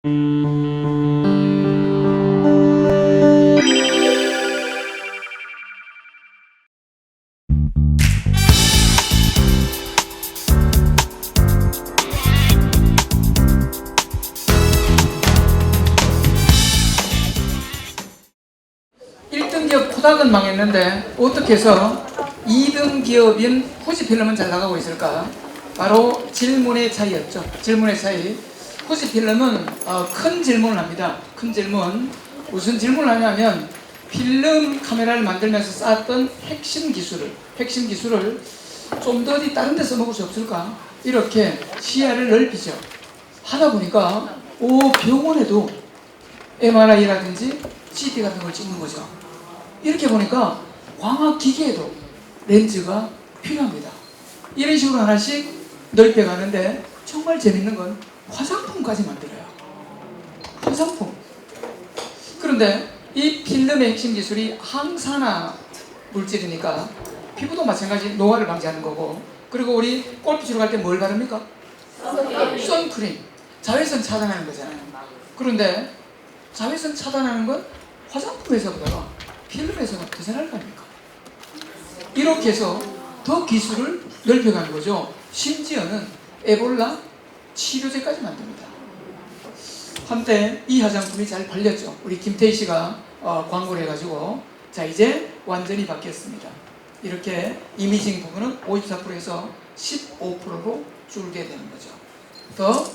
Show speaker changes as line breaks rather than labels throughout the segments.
1등 기업 코닥은 망했는데 어떻게 해서 2등 기업인 후지필름은 잘 나가고 있을까? 바로 질문의 차이였죠. 질문의 차이. 후지필름은 큰 질문을 합니다. 큰 질문. 무슨 질문을 하냐면 필름 카메라를 만들면서 쌓았던 핵심 기술을 좀 더 어디 다른 데 써먹을 수 없을까? 이렇게 시야를 넓히죠. 하다 보니까 병원에도 MRI라든지 CT 같은 걸 찍는 거죠. 이렇게 보니까 광학 기계에도 렌즈가 필요합니다. 이런 식으로 하나씩 넓혀가는데 정말 재밌는 건 화장품까지 만들어요. 화장품. 그런데 이 필름의 핵심 기술이 항산화 물질이니까 피부도 마찬가지 노화를 방지하는 거고, 그리고 우리 골프 치러 갈 때 뭘 바릅니까? 선크림. 자외선 차단하는 거잖아요. 그런데 자외선 차단하는 건 화장품에서보다 필름에서가 더 잘할 거 아닙니까? 이렇게 해서 더 기술을 넓혀가는 거죠. 심지어는 에볼라 치료제까지 만듭니다. 한때 이 화장품이 잘 팔렸죠. 우리 김태희 씨가 광고를 해가지고 자 이제 완전히 바뀌었습니다. 이렇게 이미징 부분은 54%에서 15%로 줄게 되는 거죠. 더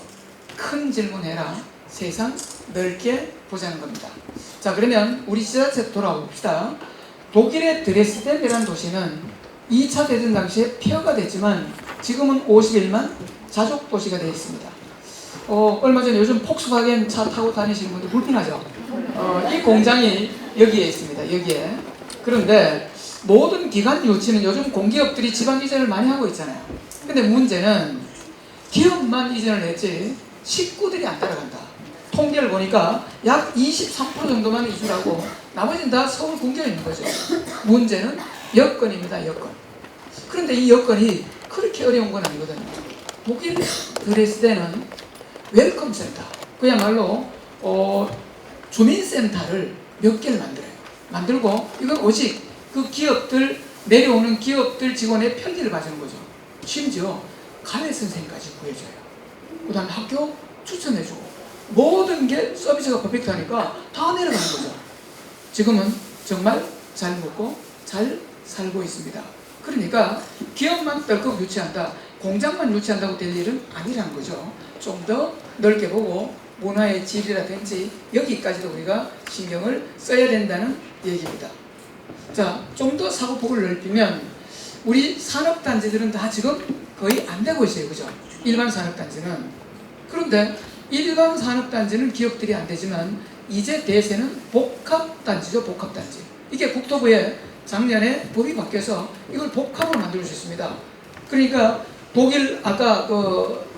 큰 질문해라. 세상 넓게 보자는 겁니다. 자, 그러면 우리 시작부터 돌아와 봅시다. 독일의 드레스덴이라는 도시는 2차 대전 당시에 폐허가 됐지만 지금은 51만 자족 도시가 되어 있습니다. 얼마 전에 요즘 폭스바겐 차 타고 다니시는 분들 불편하죠? 이 공장이 여기에 있습니다. 여기에. 그런데 모든 기관 유치는 요즘 공기업들이 지방 이전을 많이 하고 있잖아요. 근데 문제는 기업만 이전을 했지 식구들이 안 따라간다. 통계를 보니까 약 23% 정도만 이주하고 나머지는 다 서울 근교에 있는 거죠. 문제는 여건입니다. 여건. 그런데 이 여건이 그렇게 어려운 건 아니거든요. 독일 드레스덴은 웰컴 센터, 그야말로 주민센터를 몇 개를 만들어요. 만들고 이건 오직 그 기업들, 내려오는 기업들 직원의 편리를 봐주는 거죠. 심지어 가외 선생님까지 구해줘요. 그 다음에 학교 추천해주고 모든 게 서비스가 퍼펙트하니까 다 내려가는 거죠. 지금은 정말 잘 먹고 잘 살고 있습니다. 그러니까 기업만 떨컥 유치한다, 공장만 유치한다고 될 일은 아니라는 거죠. 좀 더 넓게 보고 문화의 질이라든지 여기까지도 우리가 신경을 써야 된다는 얘기입니다. 자, 좀 더 사고폭을 넓히면 우리 산업단지들은 다 지금 거의 안 되고 있어요. 그죠? 일반 산업단지는. 그런데 일반 산업단지는 기업들이 안 되지만 이제 대세는 복합단지죠. 복합단지. 이게 국토부에 작년에 법이 바뀌어서 이걸 복합으로 만들 수 있습니다. 그러니까 독일 아까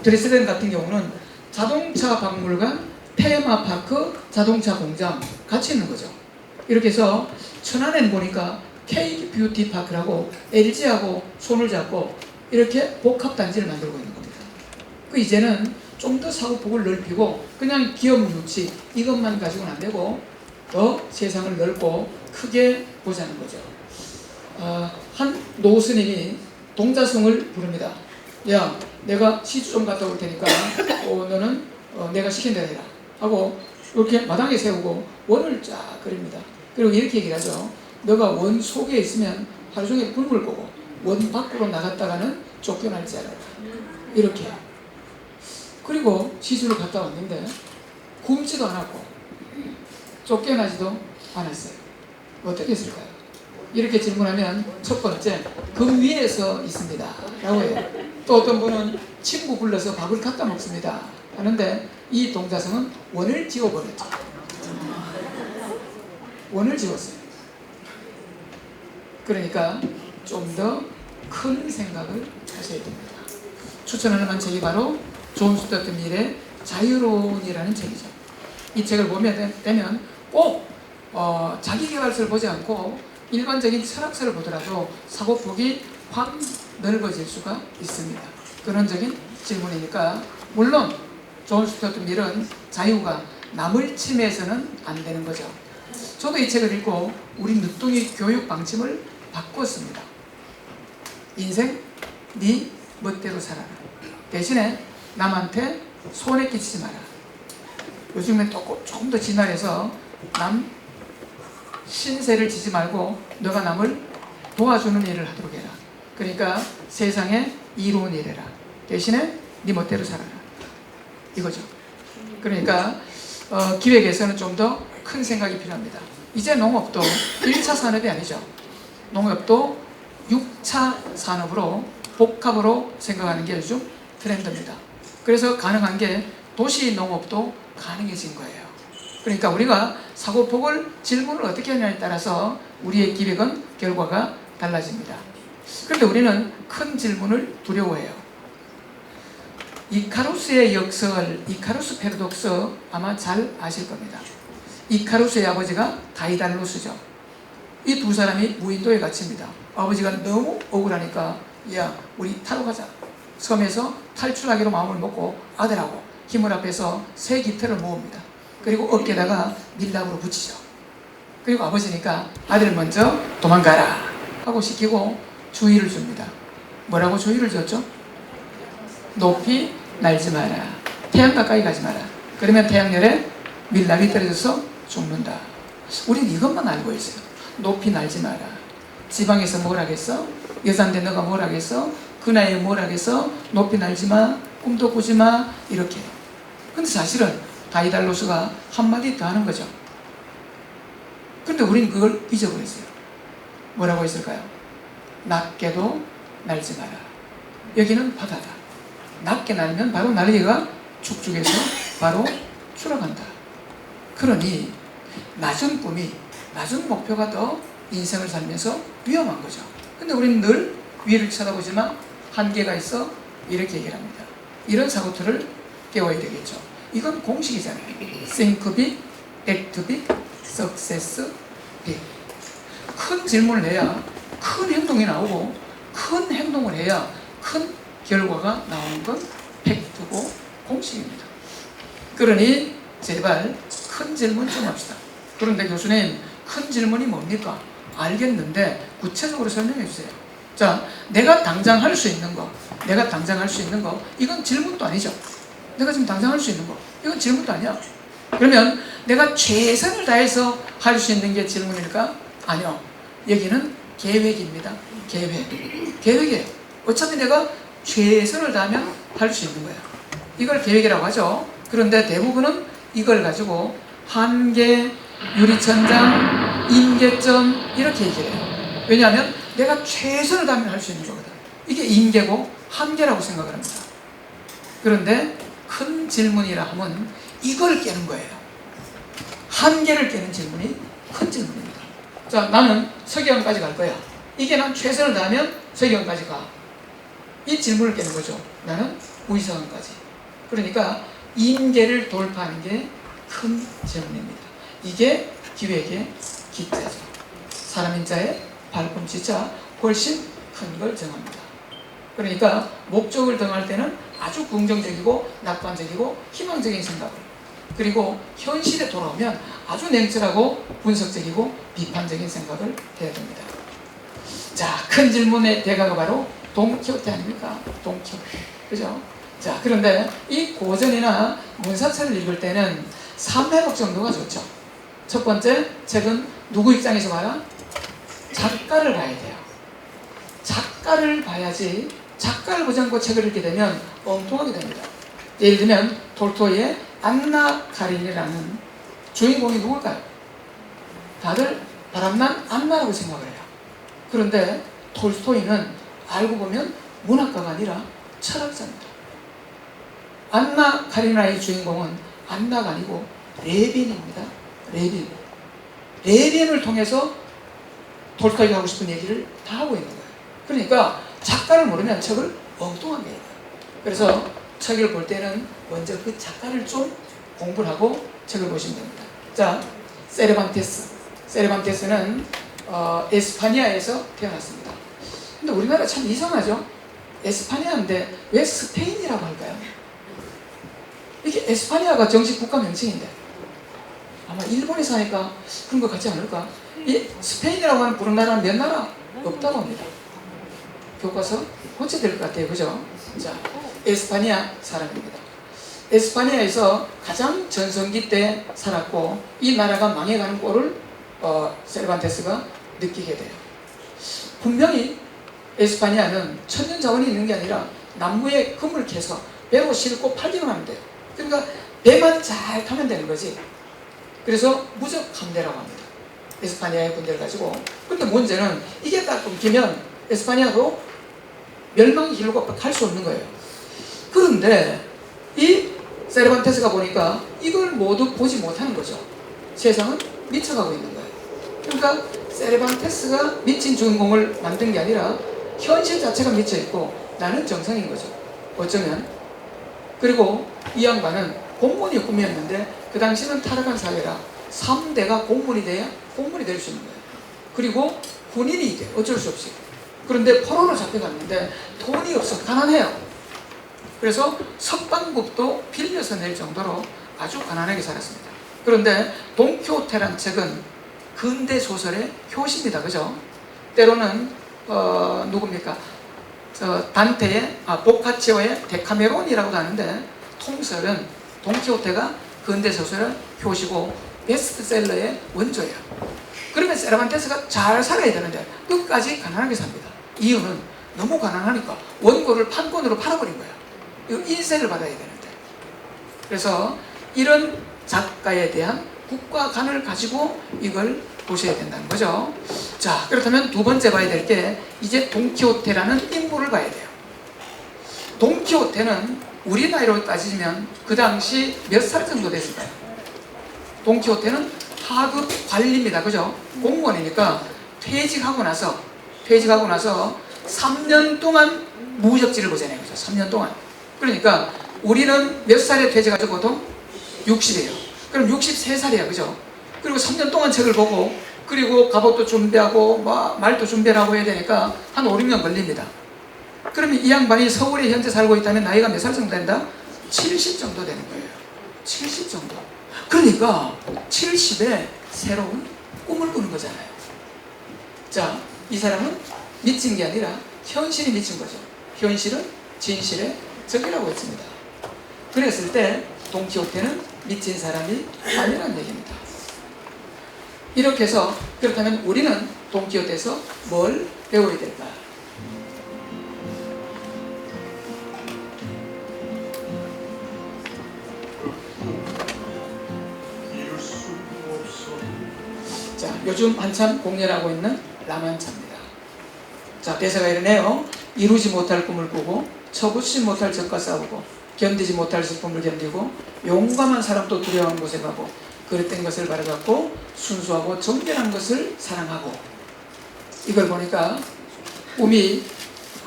드레스덴 같은 경우는 자동차 박물관, 테마파크, 자동차 공장 같이 있는 거죠. 이렇게 해서 천안에 보니까 K 뷰티 파크라고 LG하고 손을 잡고 이렇게 복합단지를 만들고 있는 겁니다. 이제는 좀 더 사고폭을 넓히고 그냥 기업 유치 이것만 가지고는 안 되고 더 세상을 넓고 크게 보자는 거죠. 한 노스님이 동자승을 부릅니다. 야, 내가 시주 좀 갔다 올 테니까 너는 내가 시킨 대로 해라 하고 이렇게 마당에 세우고 원을 쫙 그립니다. 그리고 이렇게 얘기를 하죠. 너가 원 속에 있으면 하루 종일 굶을 거고 원 밖으로 나갔다가는 쫓겨날지 알아라. 이렇게. 그리고 시주를 갔다 왔는데 굶지도 않았고 쫓겨나지도 않았어요. 어떻게 했을까요? 이렇게 질문하면 첫 번째, 그 위에서 있습니다 라고 해요. 또 어떤 분은 친구 불러서 밥을 갖다 먹습니다 하는데 이 동자성은 원을 지워버렸죠. 원을 지웠어요. 그러니까 좀 더 큰 생각을 하셔야 됩니다. 추천하는 한 책이 바로 존 스튜어트 밀의 자유론이라는 책이죠. 이 책을 보면 되면 꼭 자기계발서를 보지 않고 일반적인 철학서를 보더라도 사고폭이 확 넓어질 수가 있습니다. 근원적인 질문이니까 물론 존 스튜어트 밀은 자유가 남을 침해해서는 안 되는 거죠. 저도 이 책을 읽고 우리 늦둥이 교육 방침을 바꿨습니다. 인생 네 멋대로 살아라. 대신에 남한테 손해 끼치지 마라. 요즘엔 또 조금 더 진화해서 남 신세를 지지 말고 너가 남을 도와주는 일을 하도록 해라. 그러니까 세상에 이로운 일 해라. 대신에 네 멋대로 살아라. 이거죠. 그러니까 기획에서는 좀 더 큰 생각이 필요합니다. 이제 농업도 1차 산업이 아니죠. 농업도 6차 산업으로 복합으로 생각하는 게 요즘 트렌드입니다. 그래서 가능한 게 도시 농업도 가능해진 거예요. 그러니까 우리가 사고폭을 질문을 어떻게 하냐에 따라서 우리의 기획은 결과가 달라집니다. 그런데 우리는 큰 질문을 두려워해요. 이카루스의 역설, 이카루스 패러독스 아마 잘 아실 겁니다. 이카루스의 아버지가 다이달로스죠. 이 두 사람이 무인도에 갇힙니다. 아버지가 너무 억울하니까 야 우리 타러 가자. 섬에서 탈출하기로 마음을 먹고 아들하고 힘을 합해서 새 깃털을 모읍니다. 그리고 어깨에다가 밀랍으로 붙이죠. 그리고 아버지니까 아들 먼저 도망가라 하고 시키고 주의를 줍니다. 뭐라고 주의를 줬죠? 높이 날지 마라. 태양 가까이 가지 마라. 그러면 태양열에 밀랍이 떨어져서 죽는다. 우린 이것만 알고 있어요. 높이 날지 마라. 지방에서 뭘 하겠어? 여잔데 너가 뭘 하겠어? 그 나이에 뭘 하겠어? 높이 날지 마. 꿈도 꾸지 마. 이렇게. 근데 사실은 다이달로스가 한마디 더 하는 거죠. 근데 우린 그걸 잊어버렸어요. 뭐라고 했을까요? 낮게도 날지 마라. 여기는 바다다. 낮게 날면 바로 날개가 축축해서 바로 추락한다. 그러니 낮은 꿈이, 낮은 목표가 더 인생을 살면서 위험한 거죠. 근데 우리는 늘 위를 쳐다보지만 한계가 있어 이렇게 얘기를 합니다. 이런 사고틀을 깨워야 되겠죠. 이건 공식이잖아요. Think big, act big, success big. 큰 질문을 해야 큰 행동이 나오고 큰 행동을 해야 큰 결과가 나오는 건 팩트고 공식입니다. 그러니 제발 큰 질문 좀 합시다. 그런데 교수님 큰 질문이 뭡니까? 알겠는데 구체적으로 설명해 주세요. 자, 내가 당장 할 수 있는 거, 내가 당장 할 수 있는 거, 이건 질문도 아니죠. 내가 지금 당장 할 수 있는 거, 이건 질문도 아니야. 그러면 내가 최선을 다해서 할 수 있는 게 질문일까? 아니요. 여기는 계획입니다. 계획이에요. 어차피 내가 최선을 다하면 할 수 있는 거야. 이걸 계획이라고 하죠. 그런데 대부분은 이걸 가지고 한계, 유리천장, 임계점 이렇게 얘기를 해요. 왜냐하면 내가 최선을 다하면 할 수 있는 거거든. 이게 임계고 한계라고 생각을 합니다. 그런데 큰 질문이라 하면 이걸 깨는 거예요. 한계를 깨는 질문이 큰 질문입니다. 자, 나는 서기관까지 갈 거야. 이게 난 최선을 다하면 서기관까지 가. 이 질문을 깨는 거죠. 나는 의사관까지. 그러니까 임계를 돌파하는 게 큰 질문입니다. 이게 기획의 기자죠. 사람인 자의 발꿈치자 훨씬 큰 걸 정합니다. 그러니까 목적을 정할 때는 아주 긍정적이고 낙관적이고 희망적인 생각을, 그리고 현실에 돌아오면 아주 냉철하고 분석적이고 비판적인 생각을 해야 됩니다. 자, 큰 질문의 대가가 바로 돈키호테 아닙니까? 돈키호테. 그죠? 자, 그런데 이 고전이나 문사체를 읽을 때는 3회독 정도가 좋죠. 첫 번째, 책은 누구 입장에서 봐라? 작가를 봐야 돼요. 작가를 봐야지, 작가를 보지 않고 책을 읽게 되면 엉뚱하게 됩니다. 예를 들면 톨스토이의 안나 카린이라는 주인공이 누굴까요? 다들 바람난 안나라고 생각을 해요. 그런데 톨스토이는 알고 보면 문학가가 아니라 철학자입니다. 안나 카리나의 주인공은 안나가 아니고 레빈입니다. 레빈을 통해서 톨스토이가 하고 싶은 얘기를 다 하고 있는 거예요. 그러니까 작가를 모르면 책을 엉뚱하게 해요. 그래서 책을 볼 때는 먼저 그 작가를 좀 공부를 하고 책을 보시면 됩니다. 자, 세르반테스는 에스파니아에서 태어났습니다. 근데 우리나라 참 이상하죠? 에스파니아인데 왜 스페인이라고 할까요? 이게 에스파니아가 정식 국가 명칭인데 아마 일본에 사니까 그런 것 같지 않을까? 이 스페인이라고 하는 부른 나라는 몇 나라? 없다고 합니다. 교과서 고쳐야 될 것 같아요. 그죠? 자, 에스파니아 사람입니다. 에스파니아에서 가장 전성기 때 살았고 이 나라가 망해가는 꼴을 세르반테스가 느끼게 돼요. 분명히 에스파니아는 천년 자원이 있는 게 아니라 나무에 금을 캐서 배로 싣고 팔기만 하면 돼요. 그러니까 배만 잘 타면 되는 거지. 그래서 무적 함대라고 합니다. 에스파니아의 군대를 가지고. 근데 문제는 이게 딱 끊기면 에스파니아도 멸망의 길로 갈 수 없는 거예요. 그런데 이 세르반테스가 보니까 이걸 모두 보지 못하는 거죠. 세상은 미쳐가고 있는 거예요. 그러니까 세르반테스가 미친 주인공을 만든 게 아니라 현실 자체가 미쳐있고 나는 정상인 거죠. 어쩌면. 그리고 이 양반은 공무원이 꿈이었는데 그 당시는 타락한 사회라 3대가 공무원이 돼야 공무원이 될 수 있는 거예요. 그리고 군인이 돼. 어쩔 수 없이. 그런데 포로로 잡혀갔는데 돈이 없어. 가난해요. 그래서 석방국도 빌려서 낼 정도로 아주 가난하게 살았습니다. 그런데 돈키호테란 책은 근대 소설의 효시입니다. 그죠? 때로는 누굽니까? 단테의 보카치오의 데카메론이라고도 하는데 통설은 돈키호테가 근대 소설의 효시고 베스트셀러의 원조예요. 그러면 세르반테스가 잘 살아야 되는데 끝까지 가난하게 삽니다. 이유는 너무 가난하니까 원고를 판권으로 팔아버린 거예요. 인세를 받아야 되는데. 그래서 이런 작가에 대한 국가관을 가지고 이걸 보셔야 된다는 거죠. 자, 그렇다면 두 번째 봐야 될 게 이제 돈키호테라는 인물을 봐야 돼요. 돈키호테는 우리 나이로 따지면 그 당시 몇 살 정도 됐을까요? 돈키호테는 하급 관리입니다. 그죠? 공무원이니까 퇴직하고 나서 3년 동안 무적지를 보잖아요. 그죠? 3년 동안. 그러니까 우리는 몇 살에 퇴직하죠? 보통 60이에요. 그럼 63살이야. 그죠? 그리고 3년 동안 책을 보고 그리고 갑옷도 준비하고 말도 준비하고 해야 되니까 한 5, 6년 걸립니다. 그러면 이 양반이 서울에 현재 살고 있다면 나이가 몇 살 정도 된다? 70 정도 되는 거예요. 70 정도. 그러니까 70에 새로운 꿈을 꾸는 거잖아요. 자, 이 사람은 미친 게 아니라 현실이 미친 거죠. 현실은 진실의 적이라고 했습니다. 그랬을 때 돈키호테는 미친 사람이 아니라는 얘기입니다. 이렇게 해서 그렇다면 우리는 돈키호테에서 뭘 배워야 될까? 자, 요즘 한참 공연하고 있는 라만차입니다. 자, 대사가 이러네요. 이루지 못할 꿈을 꾸고 처구치 못할 적과 싸우고 견디지 못할 슬픔을 견디고 용감한 사람도 두려워하는 곳에 가고 그릇된 것을 바라봤고 순수하고 정결한 것을 사랑하고. 이걸 보니까 꿈이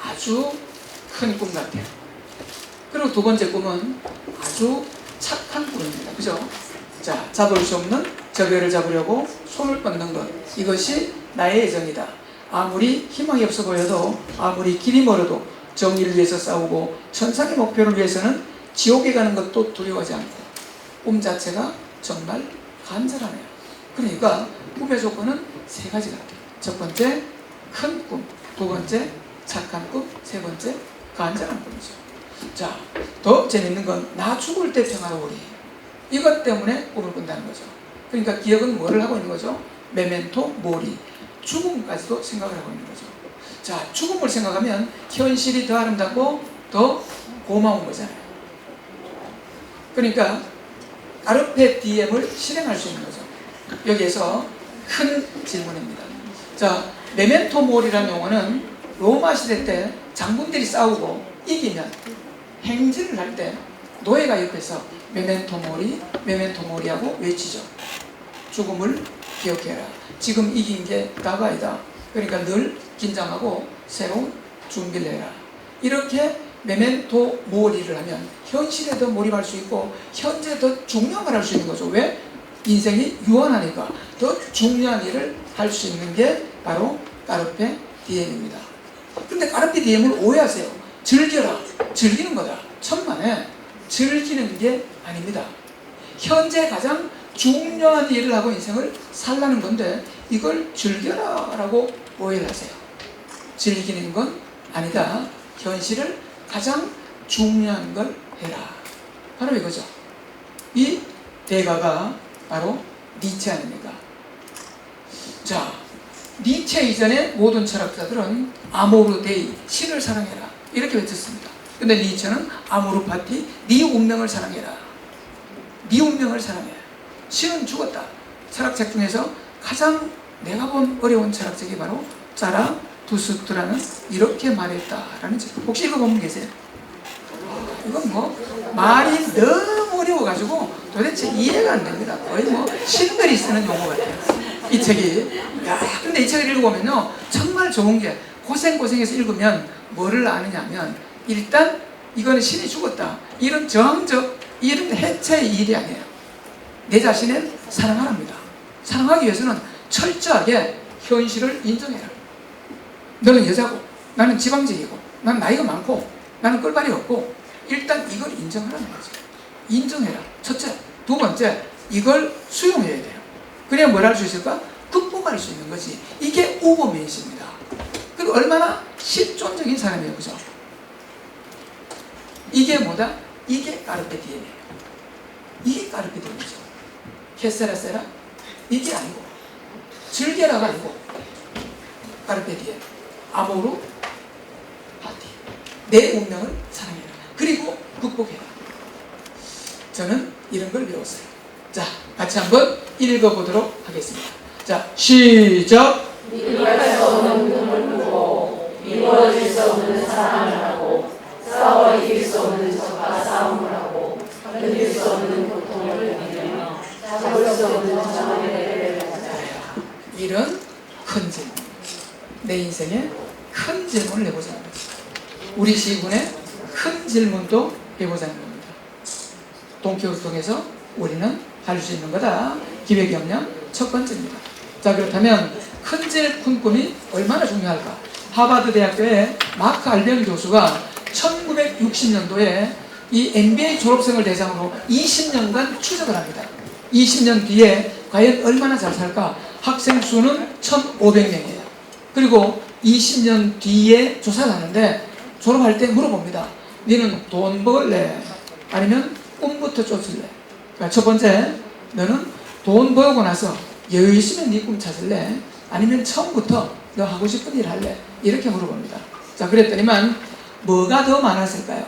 아주 큰 꿈 같아요. 그리고 두 번째 꿈은 아주 착한 꿈입니다. 그죠? 자, 잡을 수 없는 저별을 잡으려고 손을 뻗는 것, 이것이 나의 예정이다. 아무리 희망이 없어 보여도 아무리 길이 멀어도 정의를 위해서 싸우고 천상의 목표를 위해서는 지옥에 가는 것도 두려워하지 않고. 꿈 자체가 정말 간절하네요. 그러니까 꿈의 조건은 세 가지 같아요. 첫 번째, 큰 꿈. 두 번째, 착한 꿈. 세 번째, 간절한 꿈이죠. 자, 더 재밌는 건 나 죽을 때 평화로우리. 이것 때문에 꿈을 꾼다는 거죠. 그러니까 기억은 뭐를 하고 있는 거죠? 메멘토 모리. 죽음까지도 생각을 하고 있는 거죠. 자, 죽음을 생각하면 현실이 더 아름답고 더 고마운 거잖아요. 그러니까 까르페 디엠을 실행할 수 있는 거죠. 여기에서 큰 질문입니다. 자, 메멘토 모리라는 용어는 로마 시대 때 장군들이 싸우고 이기면 행진을 할 때 노예가 옆에서 메멘토 모리, 메멘토 모리하고 외치죠. 죽음을 기억해라. 지금 이긴 게 다가 아니다. 그러니까 늘 긴장하고 새로운 준비를 해라. 이렇게 메멘토 모리를 하면 현실에 더 몰입할 수 있고 현재 더 중요한 걸 할 수 있는 거죠. 왜? 인생이 유한하니까 더 중요한 일을 할 수 있는 게 바로 까르페 디엠입니다. 근데 까르페 디엠을 오해하세요. 즐겨라. 즐기는 거다. 천만에 즐기는 게 아닙니다. 현재 가장 중요한 일을 하고 인생을 살라는 건데 이걸 즐겨라 라고 오해를 하세요. 즐기는 건 아니다. 현실을 가장 중요한 걸 해라. 바로 이거죠. 이 대가가 바로 니체 아닙니까? 자, 니체 이전에 모든 철학자들은 아모르 데이, 신을 사랑해라 이렇게 외쳤습니다. 근데 니체는 아모르 파티, 네 운명을 사랑해라. 네 운명을 사랑해. 신은 죽었다. 철학책 중에서 가장 내가 본 어려운 철학책이 바로 자라투스트라는 이렇게 말했다라는 책. 혹시 읽어본 분 계세요? 이건 뭐 말이 너무 어려워가지고 도대체 이해가 안 됩니다. 거의 뭐 신들이 쓰는 용어 같아요. 이 책이. 야, 근데 이 책을 읽어보면요 정말 좋은 게 고생해서 읽으면 뭐를 아느냐면 일단 이거는 신이 죽었다. 이런 저항적 이런 해체의 일이 아니에요. 내 자신을 사랑하랍니다. 사랑하기 위해서는 철저하게 현실을 인정해라. 너는 여자고 나는 지방직이고 나는 나이가 많고 나는 꿀발이 없고 일단 이걸 인정하라는 거죠. 인정해라. 첫째. 두 번째, 이걸 수용해야 돼요. 그래야 뭘 할 수 있을까? 극복할 수 있는 거지. 이게 오버맨십니다. 그리고 얼마나 실존적인 사람이에요. 그죠? 이게 뭐다? 이게 까르페디엠이에요. 이게 까르페디엠이죠. 캐세라세라? 이게 아니고 즐겨라가 아니고 까르페디엠. 아모르 파티. 내 운명을 사랑해라. 그리고 극복해라. 저는 이런 걸 배웠어요. 자, 같이 한번 읽어보도록 하겠습니다. 자, 시작!
이룰 수 없는 꿈을 꾸고 이루어질 수 없는 사랑을 하고 싸워 이길 수 없는 적과 싸움을 하고 견딜 수 없는 고통을 견디며 잡을 수 없는 정의를 찾아야.
이런 큰 질문. 내 인생에 큰 질문을 해보자는 거죠. 우리 시군에 큰 질문도 해보자는 겁니다. 동키호스를 통해서 우리는 할 수 있는 거다. 기획역량 첫 번째입니다. 자, 그렇다면 큰질 큰 꿈이 얼마나 중요할까? 하버드 대학교의 마크 알벤 교수가 1960년도에 이 MBA 졸업생을 대상으로 20년간 추적을 합니다. 20년 뒤에 과연 얼마나 잘 살까? 학생 수는 1,500명이에요. 그리고 20년 뒤에 조사를 하는데 졸업할 때 물어봅니다. 너는 돈 벌래? 아니면 꿈부터 쫓을래? 그러니까 첫 번째, 너는 돈 벌고 나서 여유 있으면 네 꿈 찾을래? 아니면 처음부터 너 하고 싶은 일 할래? 이렇게 물어봅니다. 자, 그랬더니만 뭐가 더 많았을까요?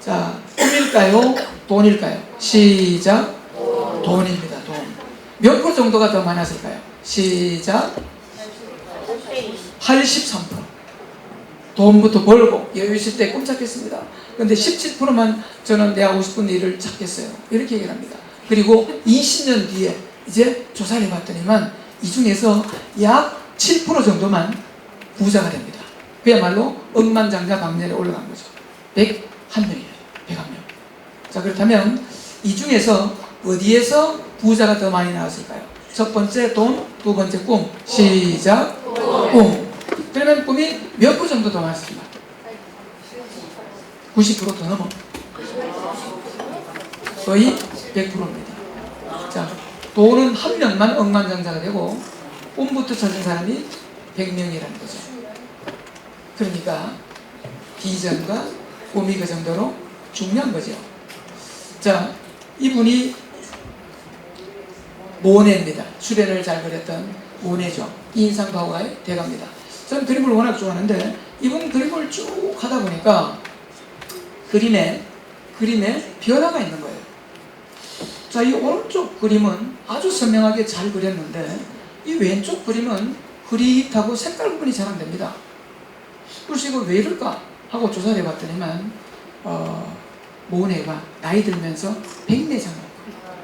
자, 꿈일까요? 돈일까요? 시작. 돈입니다. 돈. 몇 프로 정도가 더 많았을까요? 시작. 83%. 돈부터 벌고 여유 있을 때 꿈 찾겠습니다. 그런데 17%만 저는 내 하고 싶은 일을 찾겠어요. 이렇게 얘기를 합니다. 그리고 20년 뒤에 이제 조사를 해봤더니만 이 중에서 약 7% 정도만 부자가 됩니다. 그야말로 억만장자 방면에 올라간 거죠. 101명이에요. 101명. 자, 그렇다면 이 중에서 어디에서 부자가 더 많이 나왔을까요? 첫 번째 돈, 두 번째 꿈. 시작. 꿈. 그러면 꿈이 몇 프로 정도 더 많습니까? 90% 더 넘어. 거의 100%입니다. 자, 돈은 한 명만 억만장자가 되고 꿈부터 찾은 사람이 100명이라는 거죠. 그러니까 비전과 꿈이 그 정도로 중요한 거죠. 자, 이분이 모네입니다. 수련을 잘 그렸던 모네죠. 인상 바우가의 대가입니다. 저는 그림을 워낙 좋아하는데 이분 그림을 쭉 하다 보니까 그림에 변화가 있는 거예요. 자, 이 오른쪽 그림은 아주 선명하게 잘 그렸는데 이 왼쪽 그림은 흐릿하고 색깔 구분이 잘 안 됩니다. 그래서 이거 왜 이럴까 하고 조사를 해봤더니만 모네가 나이 들면서 백내장을 했거든요.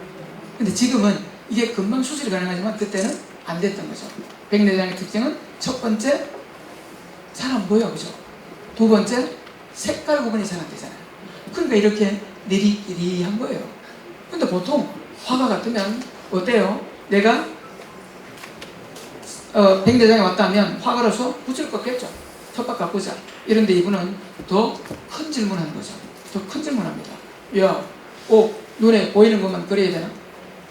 근데 지금은 이게 금방 수술이 가능하지만 그때는 안 됐던 거죠. 백내장의 특징은 첫 번째 잘 안 보여, 그죠? 두 번째 색깔 구분이 잘 안 되잖아요. 그러니까 이렇게 느리끼리한 거예요. 근데 보통 화가 같으면 어때요? 내가 백내장에 왔다면 화가 나서 붙일 것 같겠죠. 텃밭 가꾸자. 이런데 이분은 더 큰 질문하는 거죠. 더 큰 질문합니다. 야, 눈에 보이는 것만 그려야 되나?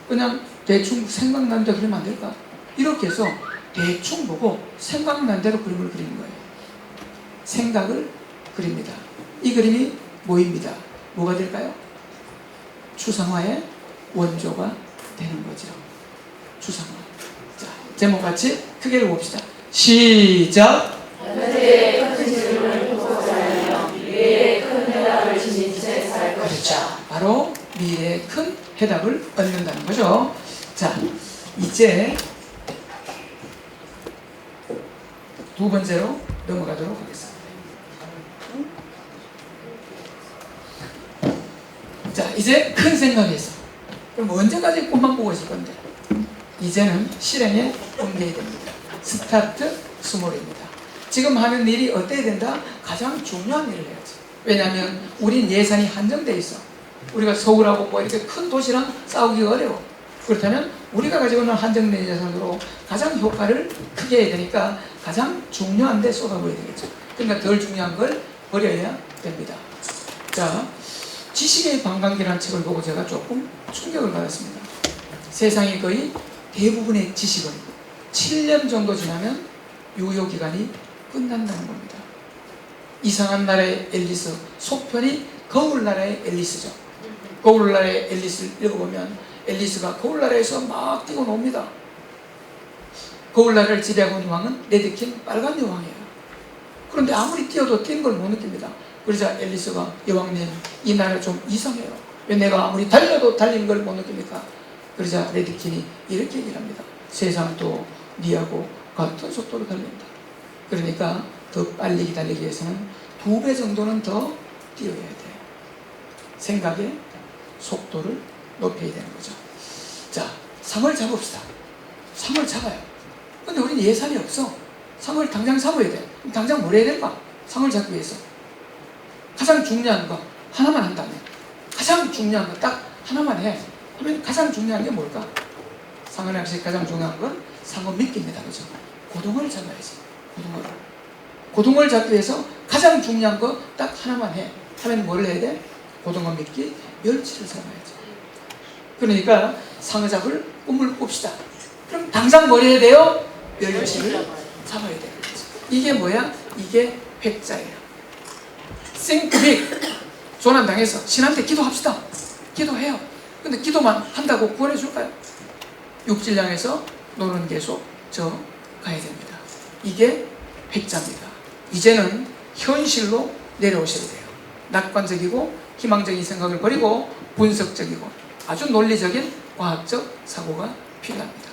그냥 대충 생각난 대로 그리면 안 될까? 이렇게 해서 대충 보고 생각난 대로 그림을 그리는 거예요. 생각을 그립니다. 이 그림이 뭐입니다? 뭐가 될까요? 추상화의 원조가 되는 거죠. 추상화. 자, 제목 같이 크게 읽어봅시다. 시작!
현재의 큰 질문을 풀고자 하며 미래의 큰 해답을 지닌 채 살 것이다.
바로 미래의 큰 해답을 얻는다는 거죠. 자, 이제 두 번째로 넘어가도록 하겠습니다. 자, 이제 큰 생각에서 그럼 언제까지 꿈만 보고 있을 건데 이제는 실행에 옮겨야 됩니다. 스타트 스몰입니다. 지금 하는 일이 어때야 된다? 가장 중요한 일을 해야지. 왜냐하면 우린 예산이 한정돼 있어. 우리가 서울하고 뭐 이렇게 큰 도시랑 싸우기가 어려워. 그렇다면 우리가 가지고 있는 한정된 예산으로 가장 효과를 크게 해야 되니까 가장 중요한 데 쏟아부어야 되겠죠. 그러니까 덜 중요한 걸 버려야 됩니다. 자, 지식의 관광기라는 책을 보고 제가 조금 충격을 받았습니다. 세상의 거의 대부분의 지식은 7년 정도 지나면 유효기간이 끝난다는 겁니다. 이상한 나라의 앨리스, 속편이 거울나라의 앨리스죠. 거울나라의 앨리스를 읽어보면 앨리스가 거울나라에서 막 뛰고 놉니다. 거울나라를 지배하고 있는 왕은 레드킨 빨간 여왕이에요. 그런데 아무리 뛰어도 뛴 걸 못 느낍니다. 그러자 앨리스가 여왕님 이 나라 좀 이상해요. 왜 내가 아무리 달려도 달리는 걸 못 느낍니까? 그러자 레드킨이 이렇게 얘기를 합니다. 세상도 니하고 같은 속도로 달린다. 그러니까 더 빨리 달리기 위해서는 2배 정도는 더 뛰어야 돼요. 생각의 속도를 높여야 되는 거죠. 자, 상을 잡읍시다. 상을 잡아요. 근데 우리는 예산이 없어. 상을 당장 잡아야 돼. 그럼 당장 뭘 해야 될까? 상을 잡기 위해서 가장 중요한 거 하나만 한다면, 가장 중요한 거 딱 하나만 해 하면 가장 중요한 게 뭘까? 상을 낚시 가장 중요한 건 상어 미끼입니다. 그죠? 고등어를 잡아야지. 고등어를 잡기 위해서 가장 중요한 거 딱 하나만 해 하면 뭘 해야 돼? 고등어 미끼, 멸치를 잡아야지. 그러니까 상어 잡을 꿈을 꿉시다. 그럼 당장 뭘 해야 돼요? 멸치를 잡아야 돼요. 이게 뭐야? 이게 회자예요. Think big. 조난당해서 신한테 기도합시다. 기도해요. 근데 기도만 한다고 구원해 줄까요? 육질량에서 노는 계속 저 가야 됩니다. 이게 회자입니다. 이제는 현실로 내려오셔야 돼요. 낙관적이고 희망적인 생각을 버리고 분석적이고 아주 논리적인 과학적 사고가 필요합니다.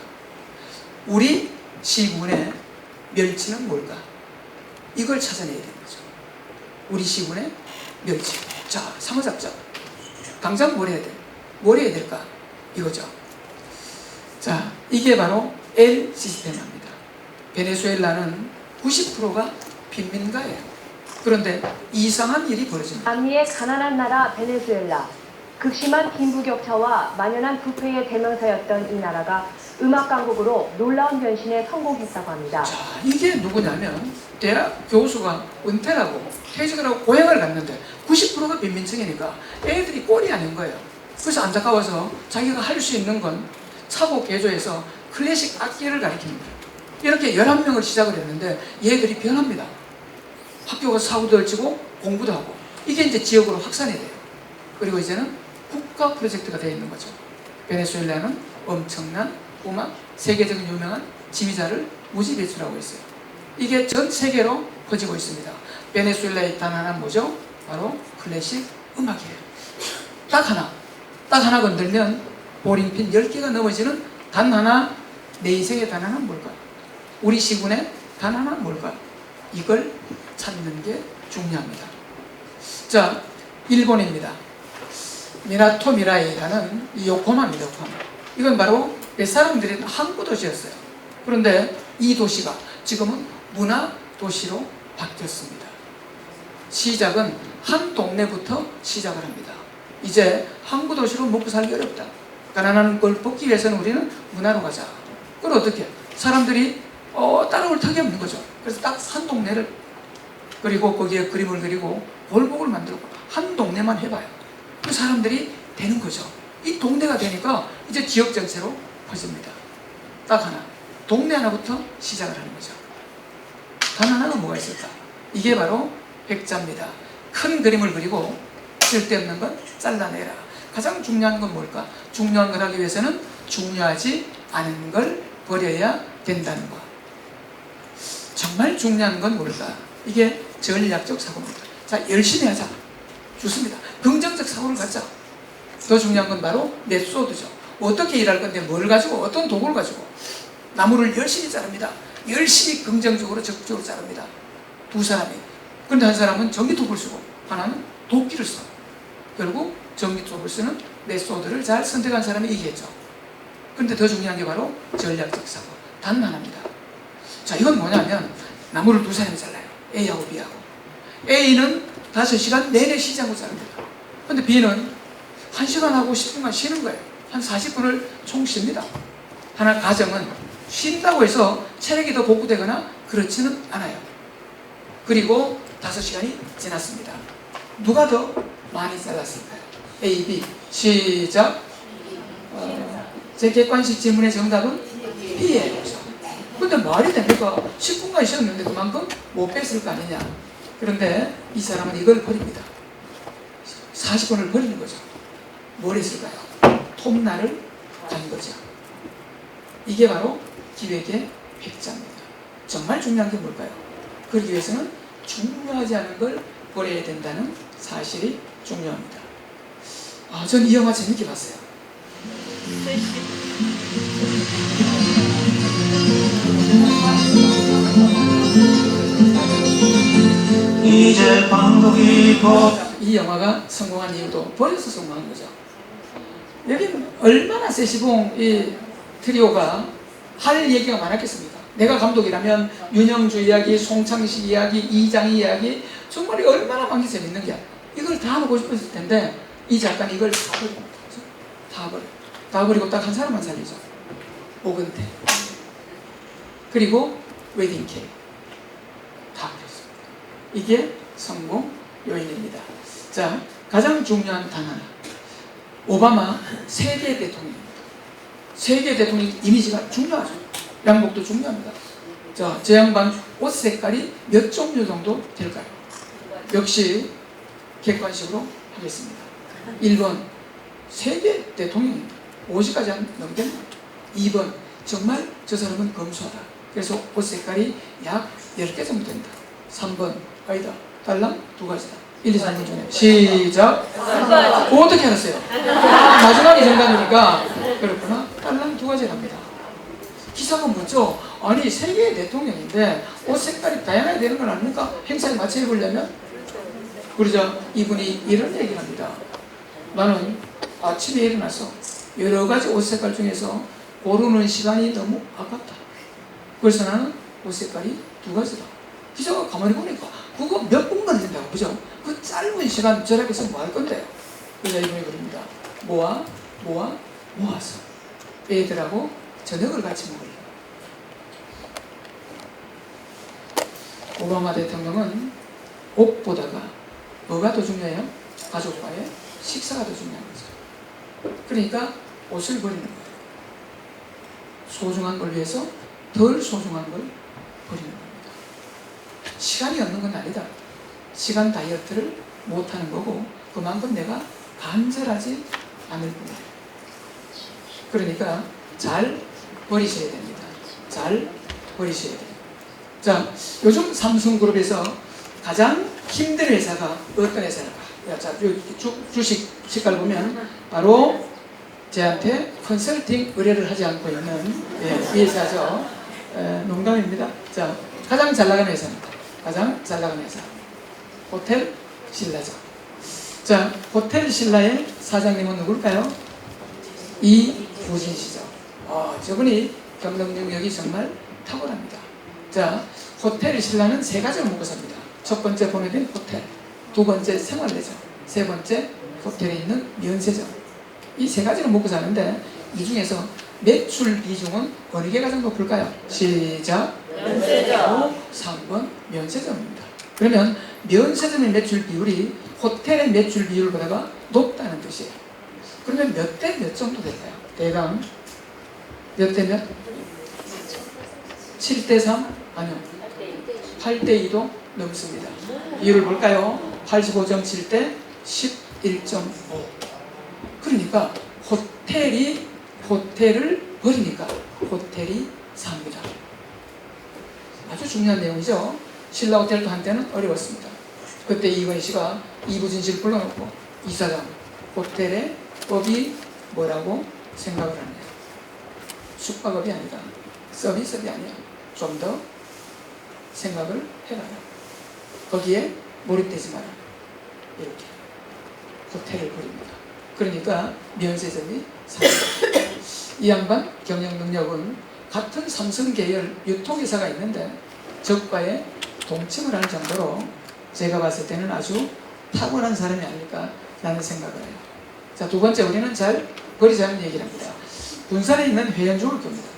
우리 시군의 멸치는 뭘까? 이걸 찾아내야 되는 거죠. 우리 시군의 멸치. 자, 상어 잡자. 당장 뭘 해야 돼? 뭘 해야 될까? 이거죠. 자, 이게 바로 엘 시스템입니다. 베네수엘라는 90%가 빈민가예요. 그런데 이상한 일이 벌어집니다.
남미의 가난한 나라 베네수엘라. 극심한 빈부격차와 만연한 부패의 대명사였던 이 나라가 음악 강국으로 놀라운 변신에 성공했다고 합니다.
자, 이게 누구냐면 대학 교수가 은퇴를 하고 퇴직을 하고 고향을 갔는데 90%가 빈민층이니까 애들이 꼴이 아닌 거예요. 그래서 안타까워서 자기가 할 수 있는 건 차고 개조해서 클래식 악기를 가르치는 거예요. 이렇게 11명을 시작을 했는데 얘들이 변합니다. 학교가 사고도 펼치고 공부도 하고 이게 이제 지역으로 확산이 돼요. 그리고 이제는 국가 프로젝트가 되어 있는 거죠. 베네수엘라는 엄청난 음악, 세계적인 유명한 지휘자를 무지 배출하고 있어요. 이게 전 세계로 퍼지고 있습니다. 베네수엘라의 단 하나 뭐죠? 바로 클래식 음악이에요. 딱 하나 건들면 보링핀 10개가 넘어지는 단 하나, 내 인생의 단 하나는 뭘까? 우리 시군의 단 하나는 뭘까? 이걸 찾는 게 중요합니다. 자, 일본입니다. 미나토 미라이라는 이 요코하마입니다. 요코하마. 이건 바로 사람들이 항구 도시였어요. 그런데 이 도시가 지금은 문화 도시로 바뀌었습니다. 시작은 한 동네부터 시작을 합니다. 이제 항구 도시로 먹고 살기 어렵다. 가난한 걸 벗기 위해서는 우리는 문화로 가자. 그럼 어떻게? 사람들이 따라올 턱이 없는 거죠. 그래서 딱 한 동네를 그리고 거기에 그림을 그리고 골목을 만들고 한 동네만 해봐요. 그 사람들이 되는 거죠. 이 동네가 되니까 이제 지역 전체로 퍼집니다. 딱 하나. 동네 하나부터 시작을 하는 거죠. 단 하나가 뭐가 있을까? 이게 바로 백자입니다. 큰 그림을 그리고 쓸데없는 건 잘라내라. 가장 중요한 건 뭘까? 중요한 걸 하기 위해서는 중요하지 않은 걸 버려야 된다는 거. 정말 중요한 건 뭘까? 이게 전략적 사고입니다. 자, 열심히 하자. 좋습니다. 긍정적 사고를 갖자. 더 중요한 건 바로 메소드죠. 어떻게 일할 건데 뭘 가지고 어떤 도구를 가지고 나무를 열심히 자릅니다. 열심히 긍정적으로 적극적으로 자릅니다. 두 사람이. 그런데 한 사람은 전기톱을 쓰고 하나는 도끼를 써. 결국 전기톱을 쓰는 메소드를 잘 선택한 사람이 이기겠죠. 그런데 더 중요한 게 바로 전략적 사고. 단 하나입니다. 자, 이건 뭐냐면 나무를 두 사람이 잘라요. A하고 B하고. A는 5시간 내내 쉬지 않고 자릅니다. 그런데 B는 1시간하고 10분간 쉬는 거예요. 한 40분을 총 쉽니다. 하나 가정은 쉰다고 해서 체력이 더 복구되거나 그렇지는 않아요. 그리고 5시간이 지났습니다. 누가 더 많이 잘랐을까요? A, B. 시작. 제 객관식 질문의 정답은 B예요. 근데 말이 됩니까? 10분간 쉬었는데 그만큼 못 뺐을 거 아니냐. 그런데 이 사람은 이걸 버립니다. 40분을 버리는 거죠. 뭘 했을까요? 톱날을 간 거죠. 이게 바로 기획의 백자입니다. 정말 중요한 게 뭘까요? 그러기 위해서는 중요하지 않은 걸 버려야 된다는 사실이 중요합니다. 전 이 영화 재밌게 봤어요.
이제 방독이
이 영화가 성공한 이유도 버려서 성공한 거죠. 여기 얼마나 세시봉 이 트리오가 할 얘기가 많았겠습니까? 내가 감독이라면 윤영주 이야기, 송창식 이야기, 이장희 이야기 정말 얼마나 많게 재밌는 게 이걸 다 하고 싶었을 텐데 이 작가는 이걸 다 버립니다. 다 버리고 딱 한 사람만 살리죠. 오근태. 그리고 웨딩 케이크. 다 버렸습니다. 이게 성공 요인입니다. 자, 가장 중요한 단 하나. 오바마 세계 대통령입니다. 세계 대통령 이미지가 중요하죠. 양복도 중요합니다. 자, 제 양반 옷 색깔이 몇 종류 정도 될까요? 역시 객관식으로 하겠습니다. 1번 세계 대통령입니다. 50까지 안 넘겠나? 2번 정말 저 사람은 검소하다. 그래서 옷 색깔이 약 10개 정도 된다. 3번 아니다. 달랑 2가지다. 1, 2, 3번 중에 시작. 어떻게 알았어요? 마지막이 정답이니까 그렇구나. 달랑 2가지랍니다. 기사가 묻죠. 아니 세계 대통령인데 옷 색깔이 다양하게 되는 건 아닙니까? 행사에 맞춰 입으려면? 그러자 이분이 이런 얘기를 합니다. 나는 아침에 일어나서 여러 가지 옷 색깔 중에서 고르는 시간이 너무 아깝다. 그래서 나는 옷 색깔이 2가지다. 기자가 가만히 보니까 그거 몇 분 걸린다고, 그죠? 그 짧은 시간 절약해서 뭐 할 건데요? 그래서 이분이 그럽니다. 모아서 애들하고 저녁을 같이 먹으려고. 오바마 대통령은 옷보다가 뭐가 더 중요해요? 가족과의 식사가 더 중요한 거죠. 그러니까 옷을 버리는 거예요. 소중한 걸 위해서 덜 소중한 걸 버리는 겁니다. 시간이 없는 건 아니다. 시간 다이어트를 못하는 거고 그만큼 내가 간절하지 않을 뿐이에요. 그러니까 잘 버리셔야 됩니다. 잘 버리셔야 돼요. 자, 요즘 삼성그룹에서 가장 힘든 회사가 어떤 회사일까? 자, 주식 시가를 보면 바로 저한테 컨설팅 의뢰를 하지 않고 있는 이 회사죠. 농담입니다. 자, 가장 잘 나가는 회사입니다. 가장 잘 나가는 회사. 호텔 신라죠. 자, 호텔 신라의 사장님은 누굴까요? 이부진 씨죠. 저분이 경영 능력이 정말 탁월합니다. 자, 호텔 신라는 3가지를 먹고 삽니다. 첫 번째 보내된 호텔, 두 번째 생활레저, 세 번째 호텔에 있는 면세점. 이 3가지를 먹고 사는데 이 중에서 매출 비중은 어느 게 가장 높을까요? 시작.
면세점.
3번 면세점입니다. 그러면 면세점의 매출 비율이 호텔의 매출 비율보다 높다는 뜻이에요. 그러면 몇 대 몇 정도 될까요? 대강 몇 대 몇? 7대 3? 아니요. 8대 2도 넘습니다. 이유를 볼까요? 85.7대 11.5. 그러니까 호텔을 버리니까 호텔이 삽니다. 아주 중요한 내용이죠. 신라 호텔도 한때는 어려웠습니다. 그때 이건희 씨가 이부진 씨를 불러놓고 이사장 호텔의 법이 뭐라고 생각을 하느냐. 숙박업이 아니라 서비스업이 아니야. 좀 더 생각을 해봐라. 거기에 몰입되지 마라. 이렇게 호텔을 버립니다. 그러니까 면세점이 삽니다. 이 양반 경영 능력은 같은 삼성 계열 유통회사가 있는데 적과에 동침을 할 정도로 제가 봤을 때는 아주 탁월한 사람이 아닐까 라는 생각을 해요. 자, 두 번째, 우리는 잘 버리자는 얘기를 합니다. 군산에 있는 회원중학교입니다.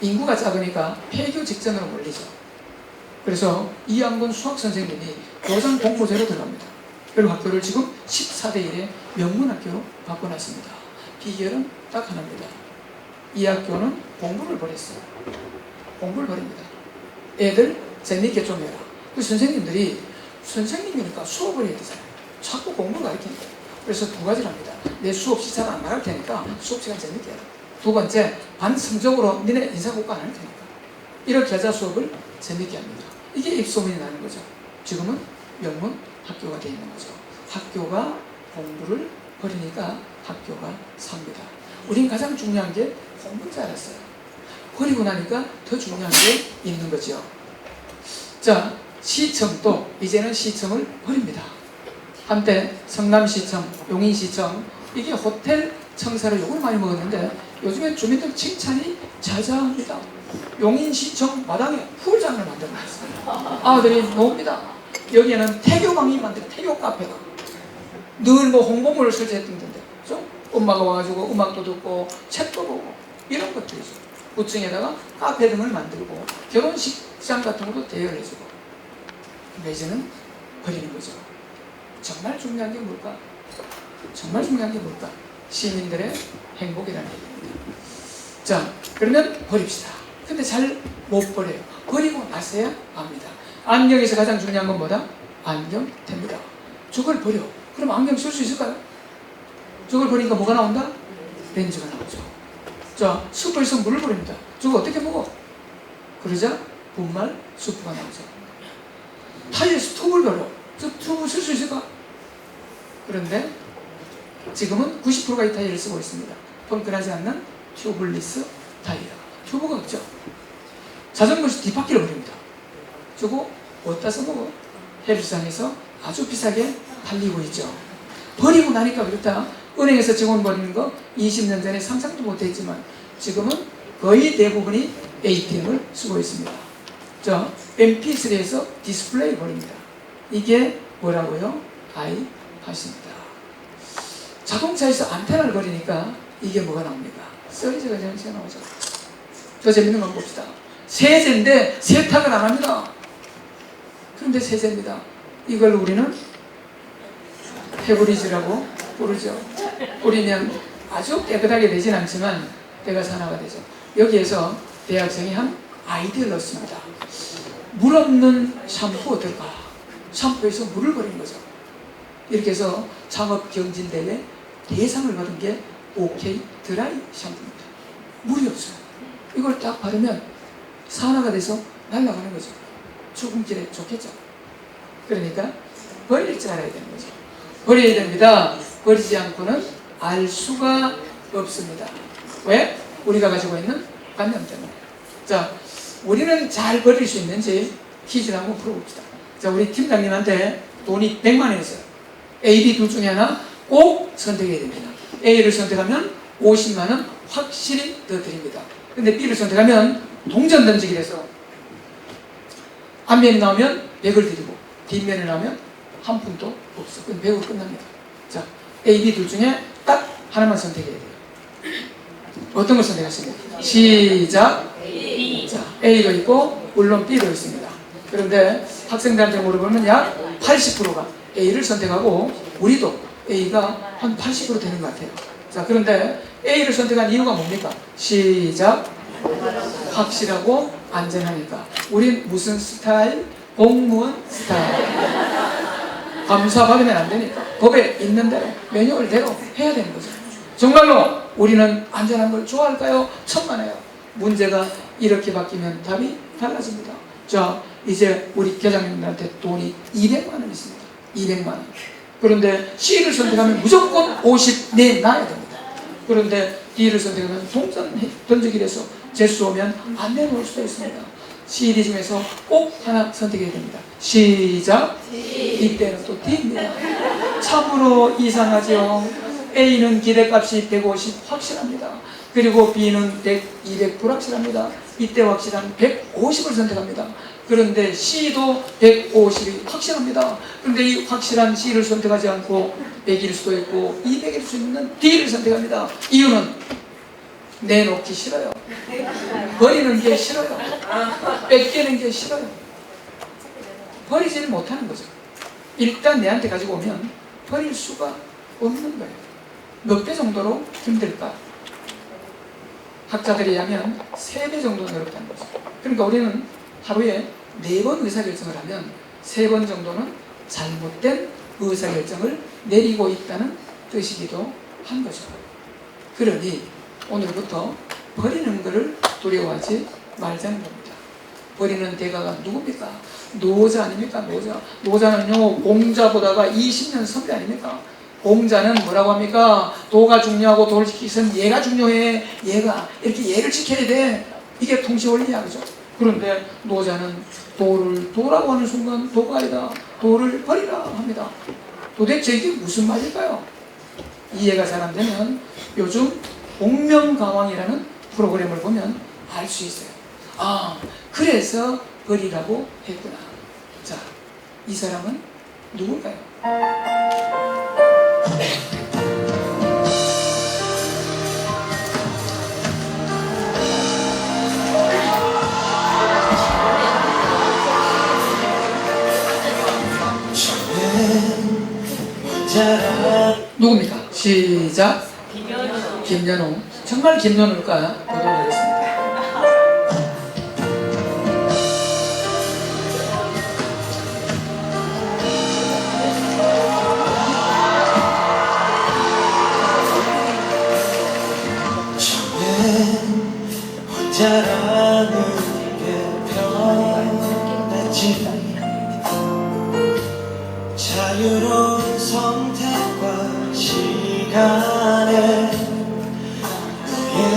인구가 작으니까 폐교 직전으로 몰리죠. 그래서 이양군 수학선생님이 교장 공모제로 들어갑니다. 그리고 학교를 지금 14대 1의 명문학교로 바꿔놨습니다. 비결은 딱 하나입니다. 이 학교는 공부를 버렸어요. 공부를 버립니다. 애들 재밌게 좀 해라. 그 선생님들이 선생님이니까 수업을 해야 되잖아요. 자꾸 공부를 가르치니까. 그래서 두 가지를 합니다. 내 수업 시간 안 나갈 테니까 수업 시간 재밌게 해라. 두 번째, 반 성적으로 니네 인사고과 안 할 테니까. 이렇게 하자 수업을 재밌게 합니다. 이게 입소문이 나는 거죠. 지금은 명문 학교가 되어 있는 거죠. 학교가 공부를 버리니까 학교가 삽니다. 우린 가장 중요한 게 공부인 줄 알았어요. 버리고 나니까 더 중요한 게 있는 거죠. 자, 시청도 이제는 시청을 버립니다. 한때 성남시청, 용인시청 이게 호텔 청사를 욕을 많이 먹었는데 요즘엔 주민들 칭찬이 자자합니다. 용인시청 마당에 풀장을 만들어놨어요. 아들이 놉니다. 여기에는 태교방이 만든 태교 카페가 늘 뭐 홍보물을 설치했던데 엄마가 와가지고 음악도 듣고 책도 보고 이런 것들이죠. 9층에다가 카페 등을 만들고 결혼식장 같은 것도 대여해주고. 근데 이제는 버리는 거죠. 정말 중요한 게 뭘까? 정말 중요한 게 뭘까? 시민들의 행복이라는 얘기입니다. 자, 그러면 버립시다. 근데 잘 못 버려요. 버리고 나서야 압니다. 안경에서 가장 중요한 건 뭐다? 안경테입니다. 저걸 버려. 그럼 안경 쓸 수 있을까요? 저걸 버리니까 뭐가 나온다? 렌즈가 나오죠. 자, 수프에서 물을 버립니다. 저거 어떻게 먹어? 그러자 분말 수프가 나오죠. 타이어에서 튜브를 버려. 저 튜브 쓸 수 있을까? 그런데 지금은 90%가 이 타이어를 쓰고 있습니다. 펑크나지 않는 튜블리스 타이어. 튜브가 없죠. 자전거에서 뒷바퀴를 버립니다. 저거 어디다 써먹어? 헬스장에서 아주 비싸게 팔리고 있죠. 버리고 나니까 그렇다. 은행에서 직원 버리는 거 20년 전에 상상도 못했지만 지금은 거의 대부분이 ATM을 쓰고 있습니다. 자, MP3에서 디스플레이 버립니다. 이게 뭐라고요? 아이팟입니다. 자동차에서 안테나를 버리니까 이게 뭐가 나옵니까? 썰이제가 나오죠. 더 재밌는 건 봅시다. 세제인데 세탁을 안 합니다. 그런데 세제입니다. 이걸 우리는 페브리즈라고 부르죠. 뿌리면 아주 깨끗하게 되진 않지만 때가 산화가 되죠. 여기에서 대학생이 한 아이디어를 넣습니다. 물 없는 샴푸 어떨까? 샴푸에서 물을 버린 거죠. 이렇게 해서 창업경진대회 대상을 받은 게 OK 드라이 샴푸입니다. 물이 없어요. 이걸 딱 바르면 산화가 돼서 날아가는 거죠. 출근길에 좋겠죠. 그러니까 버릴 줄 알아야 되는 거죠. 버려야 됩니다. 버리지 않고는 알 수가 없습니다. 왜? 우리가 가지고 있는 관념 때문에. 자, 우리는 잘 버릴 수 있는지 퀴즈를 한번 풀어봅시다. 자, 우리 팀장님한테 돈이 100만 원 있어요. A, B 둘 중에 하나 꼭 선택해야 됩니다. A를 선택하면 50만 원 확실히 더 드립니다. 근데 B를 선택하면 동전 던지기를 해서 앞면이 나오면 100을 드리고 뒷면이 나오면 한 푼도 없어. 그럼 100으로 끝납니다. 자, A, B 둘 중에 딱 하나만 선택해야 돼요. 어떤 걸 선택하십니까? 시작. 자, A도 있고 물론 B도 있습니다. 그런데 학생들한테 물어보면 약 80%가 A를 선택하고 우리도 A가 한 80% 되는 것 같아요. 자, 그런데 A를 선택한 이유가 뭡니까? 시작. 확실하고 안전하니까. 우린 무슨 스타일? 공무원 스타일. 감사받으면 안 되니까. 법에 있는 대로, 매뉴얼대로 해야 되는 거죠. 정말로 우리는 안전한 걸 좋아할까요? 천만에요. 문제가 이렇게 바뀌면 답이 달라집니다. 자, 이제 우리 계장님들한테 돈이 200만 원 있습니다. 200만 원. 그런데 C를 선택하면 무조건 50 내놔야 됩니다. 그런데 D를 선택하면 동전 던지기를 해서 재수 오면 안 내놓을 수도 있습니다. CD 중에서 꼭 하나 선택해야 됩니다. 시작. 이때는 또 D입니다. 참으로 이상하죠. A는 기대값이 150 확실합니다. 그리고 B는 100, 200 불확실합니다. 이때 확실한 150을 선택합니다. 그런데 C도 150이 확실합니다. 그런데 이 확실한 C를 선택하지 않고 100일 수도 있고 200일 수 있는 D를 선택합니다. 이유는 내놓기 싫어요. 버리는 게 싫어요. 뺏기는 게 싫어요. 버리지를 못하는 거죠. 일단 내한테 가지고 오면 버릴 수가 없는 거예요. 몇 배 정도로 힘들까? 학자들이 하면 3배 정도는 어렵다는 거죠. 그러니까 우리는 하루에 4번 의사결정을 하면 3번 정도는 잘못된 의사결정을 내리고 있다는 뜻이기도 한 거죠. 그러니 오늘부터 버리는 것을 두려워하지 말자는 겁니다. 버리는 대가가 누굽니까? 노자 아닙니까? 노자. 노자는요, 공자보다가 20년 선배 아닙니까? 공자는 뭐라고 합니까? 도가 중요하고 도를 지키기 위해서는 예가 중요해. 예가. 이렇게 예를 지켜야 돼. 이게 통치원리야. 그죠? 그런데 노자는 도를 도라고 하는 순간 도가 아니다. 도를 버리라 합니다. 도대체 이게 무슨 말일까요? 이해가 잘 안 되면 요즘 복명가왕이라는 프로그램을 보면 알 수 있어요. 아, 그래서 버리라고 했구나. 자, 이 사람은 누굴까요? 누굽니까? 시작. 김연호. 정말 김연호일까? 보도록 하겠습니다.
혼자라는 게 편했지. 자유로운 선택과 시간에 그의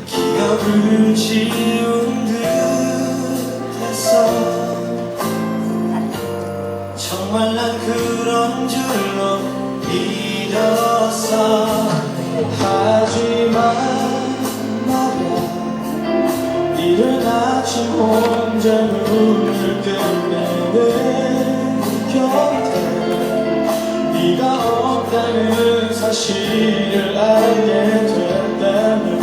기억을 지운 듯했어. 정말 난 그런 줄로 믿었어. 하지만 이른 아침 혼자 눈을 뜨면 내 곁에 네가 없다는 사실을 알게 됐다면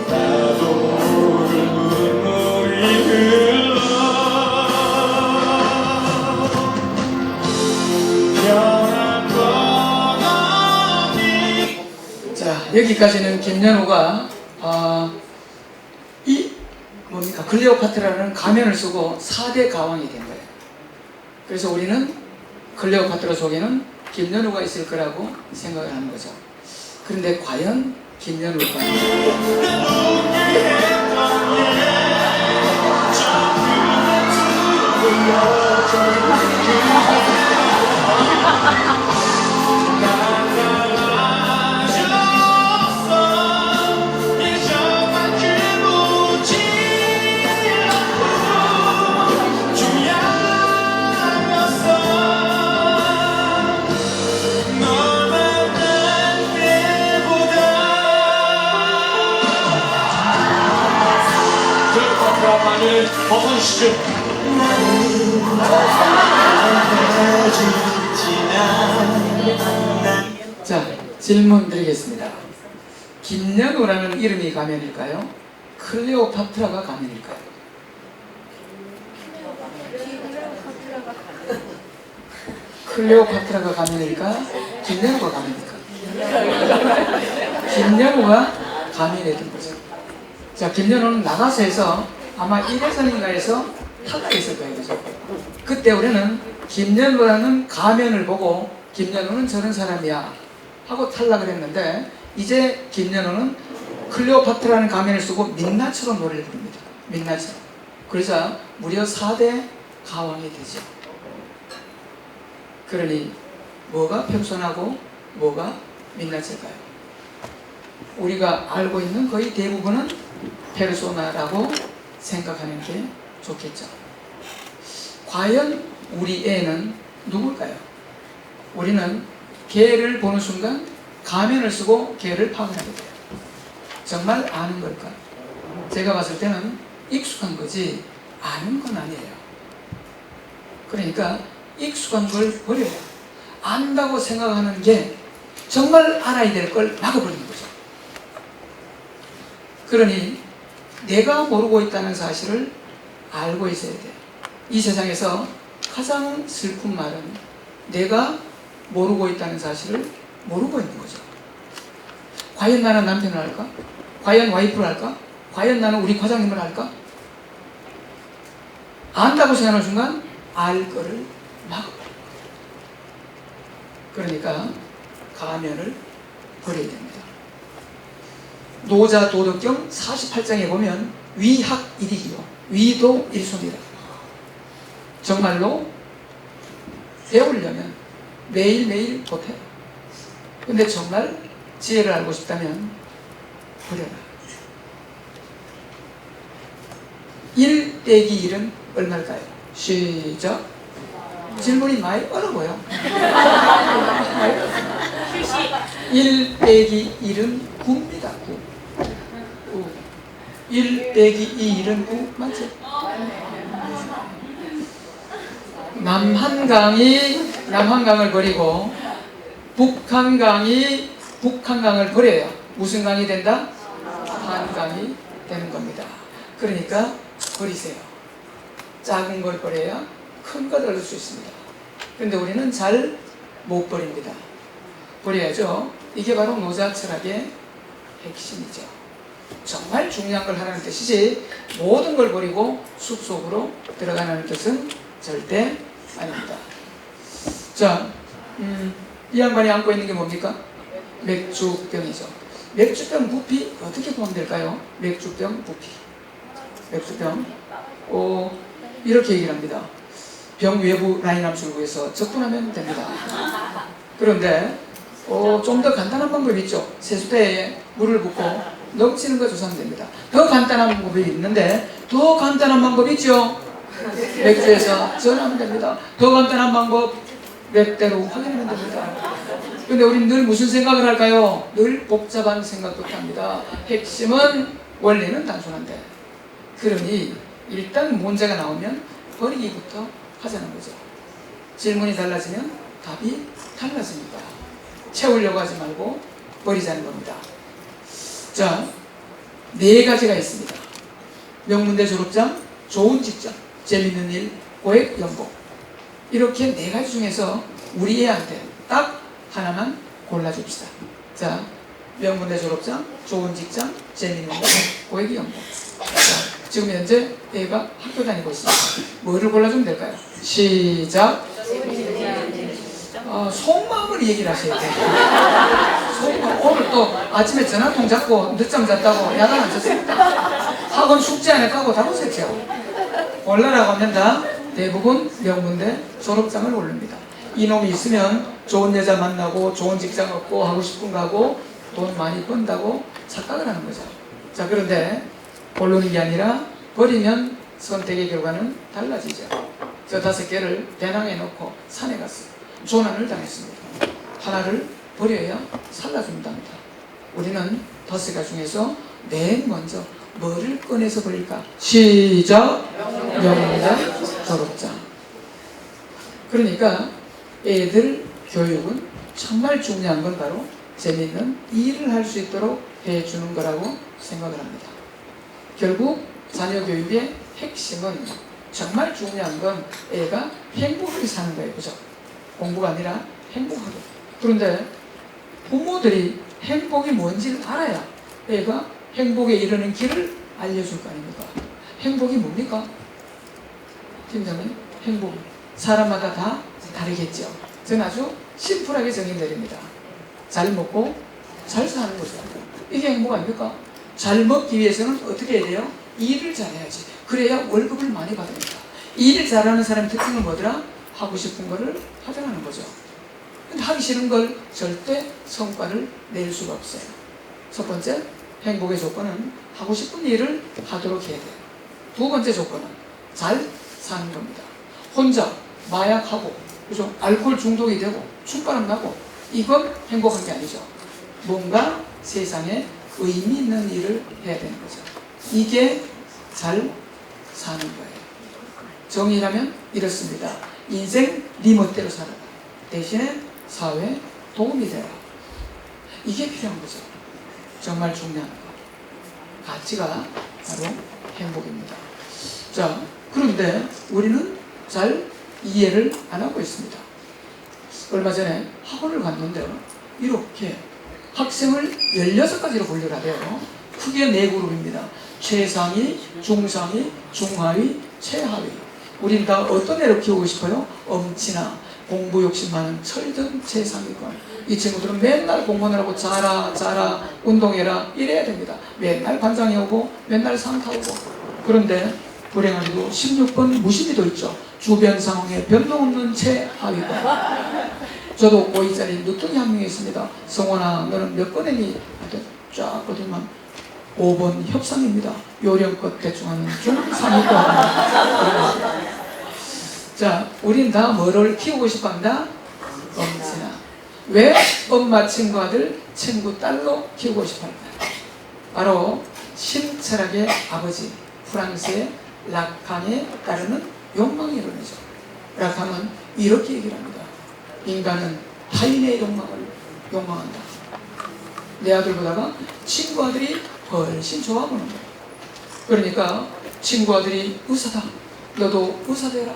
나도 모를 눈물이 흘러 변한 건 없니.
자, 여기까지는 김연호가 이 뭡니까? 클레오파트라는 가면을 쓰고 4대 가왕이 된 거예요. 그래서 우리는 클레오파트라 속에는 김연호가 있을 거라고 생각을 하는 거죠. 그런데 과연 김연호일까요?
벗어주시죠.
자, 질문 드리겠습니다. 김연호라는 이름이 가면일까요? 클레오파트라가 가면일까요? 클레오파트라가 가면일까? 김연우가 가면입니까? 김연우가 감이 됐던 거죠. 자, 김연우는 나가서 해서 아마 1회선인가에서 탈락했을 거예요. 그죠? 그때 우리는 김연우라는 가면을 보고 김연우는 저런 사람이야 하고 탈락을 했는데, 이제 김연우는 클레오파트라는 가면을 쓰고 민낯처럼 노래를 부릅니다. 민낯처럼. 그래서 무려 4대 가왕이 되죠. 그러니 뭐가 겸손하고 뭐가 민낯일까요? 우리가 알고 있는 거의 대부분은 페르소나라고 생각하는 게 좋겠죠. 과연 우리 애는 누굴까요? 우리는 개를 보는 순간 가면을 쓰고 개를 파악하게 돼요. 정말 아는 걸까? 제가 봤을 때는 익숙한 거지 아는 건 아니에요. 그러니까 익숙한 걸 버려요. 안다고 생각하는 게 정말 알아야 될 걸 막아버리는 거죠. 그러니 내가 모르고 있다는 사실을 알고 있어야 돼요. 이 세상에서 가장 슬픈 말은 내가 모르고 있다는 사실을 모르고 있는 거죠. 과연 나는 남편을 할까? 과연 와이프를 할까? 과연 나는 우리 과장님을 할까? 안다고 생각하는 순간 알 거를 막아버려요. 그러니까 가면을 버려야 됩니다. 노자 도덕경 48장에 보면 위학 일이기요 위도 일손이라. 정말로 배우려면 매일매일 보태요. 근데 정말 지혜를 알고 싶다면 버려라. 1 빼기 1은 얼마일까요? 시작. 질문이 많이 어려워요. 1 빼기 1은 9입니다. 9. 1 빼기 2는 9 맞죠? 남한강을 버리고 북한강을 버려야 무슨 강이 된다? 한강이 되는 겁니다. 그러니까 버리세요. 작은 걸 버려야 큰 걸 얻을 수 있습니다. 그런데 우리는 잘 못 버립니다. 버려야죠. 이게 바로 노자 철학의 핵심이죠. 정말 중요한 걸 하라는 뜻이지 모든 걸 버리고 숲속으로 들어가는 뜻은 절대 아닙니다. 자, 이 양반이 안고 있는 게 뭡니까? 맥주병이죠. 맥주병 부피 어떻게 보면 될까요? 맥주병 부피. 맥주병. 이렇게 얘기를 합니다. 병 외부 라인 함수를 구해서 적분하면 됩니다. 그런데 좀 더 간단한 방법이 있죠. 세수대에 물을 붓고 넘치는 거 조사하면 됩니다. 더 간단한 방법이 있는데 더 간단한 방법이 있죠. 맥주에서 전하면 됩니다. 더 간단한 방법 랩대로 확인하면 됩니다. 근데 우리는 늘 무슨 생각을 할까요? 늘 복잡한 생각부터 합니다. 핵심은 원리는 단순한데. 그러니 일단 문제가 나오면 버리기부터 하자는 거죠. 질문이 달라지면 답이 달라집니다. 채우려고 하지 말고 버리자는 겁니다. 자, 4가지가 있습니다. 명문대 졸업장, 좋은 직장, 재밌는 일, 고액 연봉. 이렇게 4가지 중에서 우리 애한테 딱 하나만 골라줍시다. 자, 명문대 졸업장, 좋은 직장, 재밌는 일, 고액 연봉. 자, 지금 현재 애가 학교 다니고 있습니다. 뭐를 골라주면 될까요? 시작. 속마음을 얘기를 하셔야 돼요. 오늘 또 아침에 전화통 잡고 늦잠 잤다고 야단 안 쳤습니다. 학원 숙제 안 했다고 다 보셨죠? 올라라고 하면 다 대부분 명문대 졸업장을 올립니다. 이놈이 있으면 좋은 여자 만나고 좋은 직장 얻고 하고 싶은 거 하고 돈 많이 번다고 착각을 하는 거죠. 자, 그런데 고르는 게 아니라 버리면 선택의 결과는 달라지죠. 저 5개를 배낭에 넣고 산에 갔어요. 조난을 당했습니다. 하나를 버려야 살라준답니다. 우리는 5가지 중에서 맨 먼저 뭐를 꺼내서 버릴까? 시작! 명문대 졸업장. 그러니까 애들 교육은 정말 중요한 건 바로 재미있는 일을 할 수 있도록 해주는 거라고 생각을 합니다. 결국 자녀 교육의 핵심은 정말 중요한 건 애가 행복하게 사는 거예요. 그죠? 공부가 아니라 행복하게. 그런데 부모들이 행복이 뭔지를 알아야 애가 행복에 이르는 길을 알려줄 거 아닙니까? 행복이 뭡니까? 팀장님, 행복 사람마다 다 다르겠죠. 저는 아주 심플하게 정의 내립니다. 잘 먹고 잘 사는 거죠. 이게 행복 아닙니까? 잘 먹기 위해서는 어떻게 해야 돼요? 일을 잘해야지. 그래야 월급을 많이 받으니까. 일을 잘하는 사람의 특징은 뭐더라? 하고 싶은 거를 하더라는 거죠. 근데 하기 싫은 걸 절대 성과를 낼 수가 없어요. 첫 번째, 행복의 조건은 하고 싶은 일을 하도록 해야 돼요. 두 번째 조건은 잘 사는 겁니다. 혼자 마약하고, 그죠? 알코올 중독이 되고, 춤바람 나고, 이건 행복한 게 아니죠. 뭔가 세상에 의미 있는 일을 해야 되는 거죠. 이게 잘 사는 거예요. 정의라면 이렇습니다. 인생 네 멋대로 살아라. 대신에 사회에 도움이 되라. 이게 필요한 거죠. 정말 중요한 거. 가치가 바로 행복입니다. 자, 그런데 우리는 잘 이해를 안 하고 있습니다. 얼마 전에 학원을 갔는데 이렇게 학생을 16가지로 분류하래요. 크게 4그룹입니다. 최상위, 중상위, 중하위, 최하위. 우린 다 어떤 애를 키우고 싶어요? 엄친아, 공부 욕심 많은 철든 최상위권. 이 친구들은 맨날 공부하느라고 자라, 운동해라 이래야 됩니다. 맨날 반장이 오고 맨날 상 타오고. 그런데 불행하게도 16번 무심히도 있죠. 주변 상황에 변동 없는 최하위권. 저도 고2짜리 누뚱이 한 명 있습니다. 성원아, 너는 몇 번이니? 쫙 보더만 5번 협상입니다. 요령껏 대충하는 중상위권. 자, 우린 다 뭐를 키우고 싶어 한다? 엄친아. 왜 엄마 친구 아들, 친구 딸로 키우고 싶어 한다? 바로 신철학의 아버지, 프랑스의 라칸에 따르는 욕망의 이론이죠. 라칸은 이렇게 얘기를 합니다. 인간은 타인의 욕망을 욕망한다. 내 아들보다가 친구 아들이 훨씬 좋아보는 거야. 그러니까 친구 아들이 의사다. 너도 의사 되라.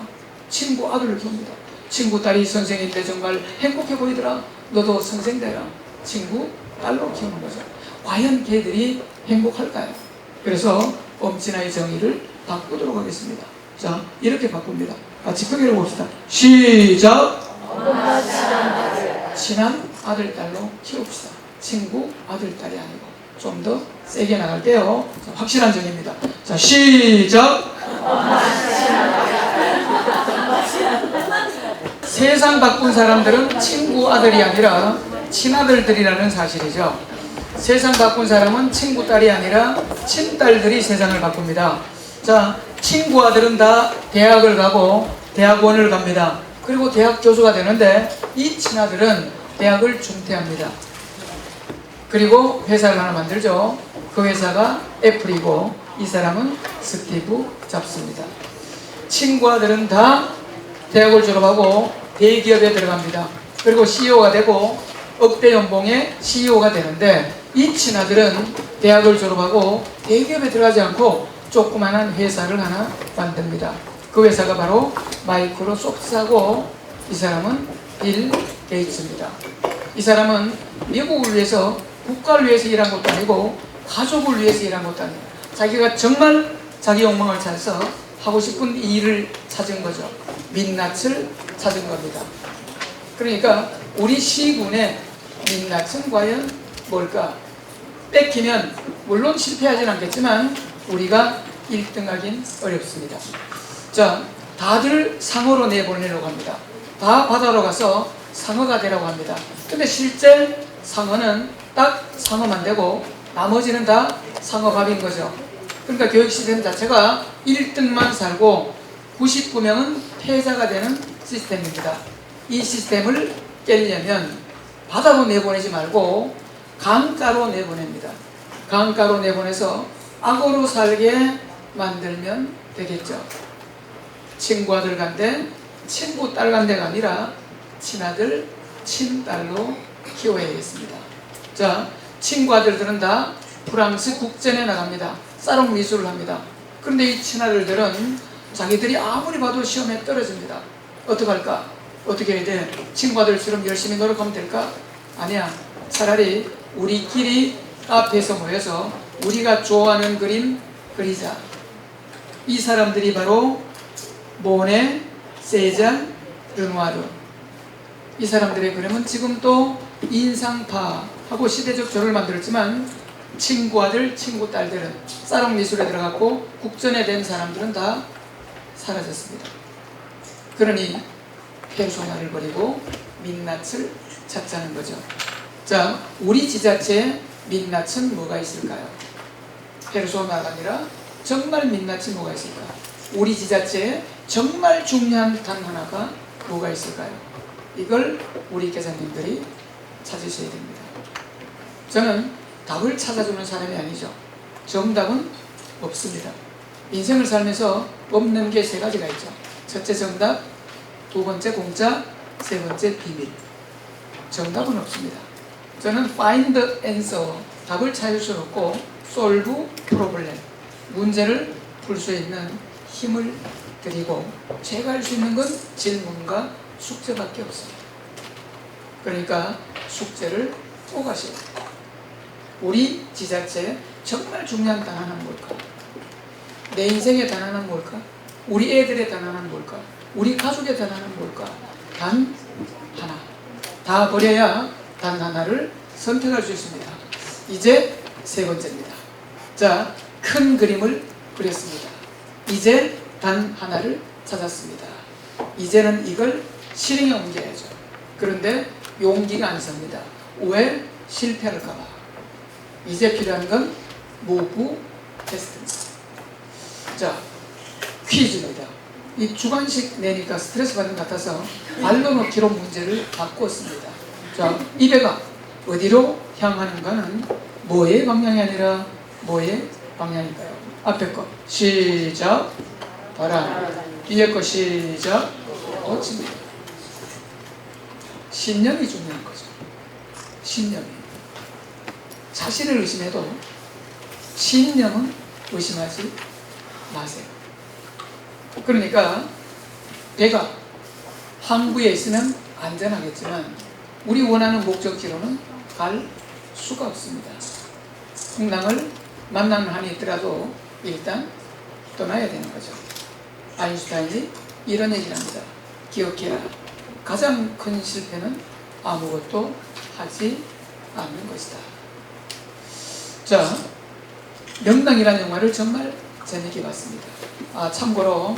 친구 아들을 키웁니다. 친구 딸이 선생인데 정말 행복해 보이더라. 너도 선생 되라. 친구 딸로 키우는 거죠. 과연 걔들이 행복할까요? 그래서 엄친아의 정의를 바꾸도록 하겠습니다. 자, 이렇게 바꿉니다. 같이 크게 읽어봅시다. 시작! 친한 아들, 딸로 키웁시다. 친구 아들, 딸이 아니고 좀 더 세게 나갈게요. 자, 확실한 정의입니다. 자, 시작! 세상 바꾼 사람들은 친구 아들이 아니라 친아들들이라는 사실이죠. 세상 바꾼 사람은 친구 딸이 아니라 친딸들이 세상을 바꿉니다. 자, 친구 아들은 다 대학을 가고 대학원을 갑니다. 그리고 대학 교수가 되는데 이 친아들은 대학을 중퇴합니다. 그리고 회사를 하나 만들죠. 그 회사가 애플이고 이 사람은 스티브 잡스입니다. 친구 아들은 다 대학을 졸업하고 대기업에 들어갑니다. 그리고 CEO가 되고 억대 연봉의 CEO가 되는데 이 친아들은 대학을 졸업하고 대기업에 들어가지 않고 조그만한 회사를 하나 만듭니다. 그 회사가 바로 마이크로소프트하고 이 사람은 빌 게이츠입니다. 이 사람은 미국을 위해서 국가를 위해서 일한 것도 아니고 가족을 위해서 일한 것도 아니고 자기가 정말 자기 욕망을 찾아서 하고 싶은 일을 찾은 거죠. 민낯을 찾은 겁니다. 그러니까 우리 시군의 민낯은 과연 뭘까? 뺏기면 물론 실패하진 않겠지만 우리가 1등하긴 어렵습니다. 자, 다들 상어로 내보내려고 합니다. 다 바다로 가서 상어가 되라고 합니다. 근데 실제 상어는 딱 상어만 되고 나머지는 다 상어밥인 거죠. 그러니까 교육 시스템 자체가 1등만 살고 99명은 패자가 되는 시스템입니다. 이 시스템을 깨려면 바다로 내보내지 말고 강가로 내보냅니다. 강가로 내보내서 악어로 살게 만들면 되겠죠. 친구 아들 간데 친구 딸 간데가 아니라 친아들, 친딸로 키워야겠습니다. 자, 친구 아들들은 다 프랑스 국전에 나갑니다. 사롱 미술을 합니다. 그런데 이 친아들들은 자기들이 아무리 봐도 시험에 떨어집니다. 어떡할까? 어떻게 해야 돼? 친구들처럼 열심히 노력하면 될까? 아니야. 차라리 우리끼리 앞에서 모여서 우리가 좋아하는 그림 그리자. 이 사람들이 바로 모네, 세잔, 르누아르. 이 사람들의 그림은 지금도 인상파하고 시대적 조를 만들었지만 친구 아들, 친구 딸들은 사롱 미술에 들어갔고 국전에 된 사람들은 다 사라졌습니다. 그러니 페르소나를 버리고 민낯을 찾자는 거죠. 자, 우리 지자체에 민낯은 뭐가 있을까요? 페르소나가 아니라 정말 민낯이 뭐가 있을까? 우리 지자체에 정말 중요한 단 하나가 뭐가 있을까요? 이걸 우리 계장님들이 찾으셔야 됩니다. 저는 답을 찾아주는 사람이 아니죠. 정답은 없습니다. 인생을 살면서 없는 게 세 가지가 있죠. 첫째 정답, 두 번째 공짜, 세 번째 비밀. 정답은 없습니다. 저는 find the answer, 답을 찾을 수 없고 solve problem, 문제를 풀 수 있는 힘을 드리고 제가 할 수 있는 건 질문과 숙제밖에 없습니다. 그러니까 숙제를 꼭 하시고 우리 지자체에 정말 중요한 단 하나는 뭘까? 내 인생의 단 하나는 뭘까? 우리 애들의 단 하나는 뭘까? 우리 가족의 단 하나는 뭘까? 단 하나. 다 버려야 단 하나를 선택할 수 있습니다. 이제 세 번째입니다. 자, 큰 그림을 그렸습니다. 이제 단 하나를 찾았습니다. 이제는 이걸 실행에 옮겨야죠. 그런데 용기가 안 섭니다. 왜? 실패할까봐. 이제 필요한 건 모브 테스트입니다. 자, 퀴즈입니다. 이 주관식 내니까 스트레스 받는 것 같아서 발로 넣기로 문제를 바꾸었습니다. 자, 이 배가 어디로 향하는가는 뭐의 방향이 아니라 뭐의 방향일까요? 앞에 거 시작, 바람. 뒤에 거 시작, 꽃입니다. 신념이 중요한 거죠. 신념이. 자신을 의심해도 신념은 의심하지 마세요. 그러니까 배가 항구에 있으면 안전하겠지만 우리 원하는 목적지로는 갈 수가 없습니다. 풍랑을 만나는 한이 있더라도 일단 떠나야 되는 거죠. 아인슈타인이 이런 얘기를 합니다. 기억해라. 가장 큰 실패는 아무것도 하지 않는 것이다. 자, 명랑이라는 영화를 정말 재밌게 봤습니다. 참고로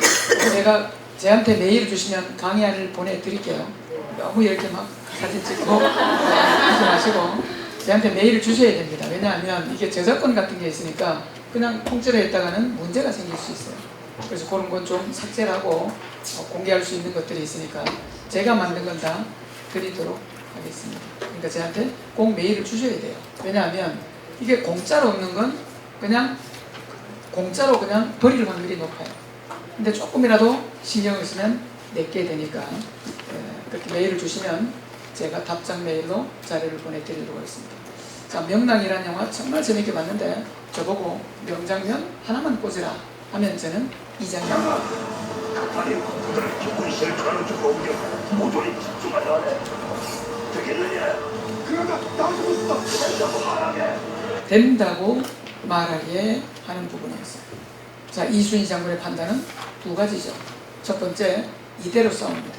제가 제한테 메일 주시면 강의안을 보내드릴게요. 너무 이렇게 막 사진 찍고 하지 마시고 제한테 메일을 주셔야 됩니다. 왜냐하면 이게 저작권 같은 게 있으니까 그냥 통째로 했다가는 문제가 생길 수 있어요. 그래서 그런 건 좀 삭제를 하고 공개할 수 있는 것들이 있으니까 제가 만든 건 다 드리도록 하겠습니다. 그러니까 저한테 꼭 메일을 주셔야 돼요. 왜냐하면 이게 공짜로 없는 건 그냥 공짜로 그냥 버릴 확률이 높아요. 근데 조금이라도 신경을 쓰면 내게 되니까 그렇게 메일을 주시면 제가 답장 메일로 자료를 보내드리도록 하겠습니다. 자, 명랑이라는 영화 정말 재밌게 봤는데 저보고 명장면 하나만 꽂으라 하면 저는 이 장면.
아니, 그들은 기분실을 가로주고 오며 모조리 집중하려 하네. 되겠느냐? 그러다 나오고 있어. 된다고 말하게.
된다고 말하게 하는 부분이었어요. 자, 이순희 장군의 판단은 두 가지죠. 첫 번째, 이대로 싸웁니다.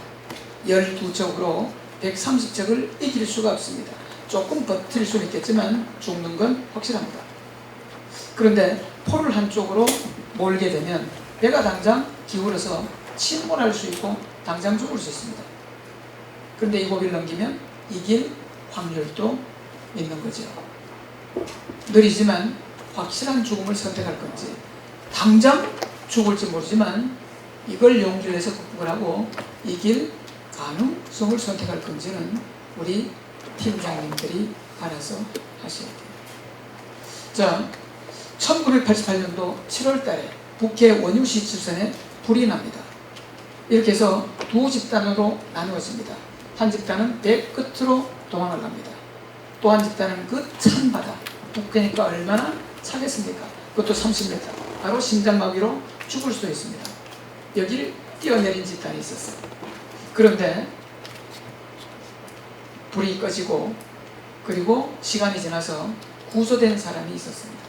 12척으로 130척을 이길 수가 없습니다. 조금 버틸 수는 있겠지만 죽는 건 확실합니다. 그런데 포를 한쪽으로 몰게 되면 배가 당장 기울어서 침몰할 수 있고 당장 죽을 수 있습니다. 그런데 이 고비를 넘기면 이길 확률도 있는 거죠. 느리지만 확실한 죽음을 선택할 건지 당장 죽을지 모르지만 이걸 용기를 내서 극복을 하고 이길 가능성을 선택할 건지는 우리 팀장님들이 알아서 하셔야 돼요. 자, 1988년도 7월 달에 북해 원유시 출선에 불이 납니다. 이렇게 해서 두 집단으로 나누어집니다. 한 집단은 배 끝으로 도망을 갑니다. 또 한 집단은 그 찬 바다, 북해니까 얼마나 차겠습니까? 그것도 30m, 바로 심장마비로 죽을 수도 있습니다. 여기를 뛰어내린 집단이 있었어요. 그런데 불이 꺼지고 그리고 시간이 지나서 구조된 사람이 있었습니다.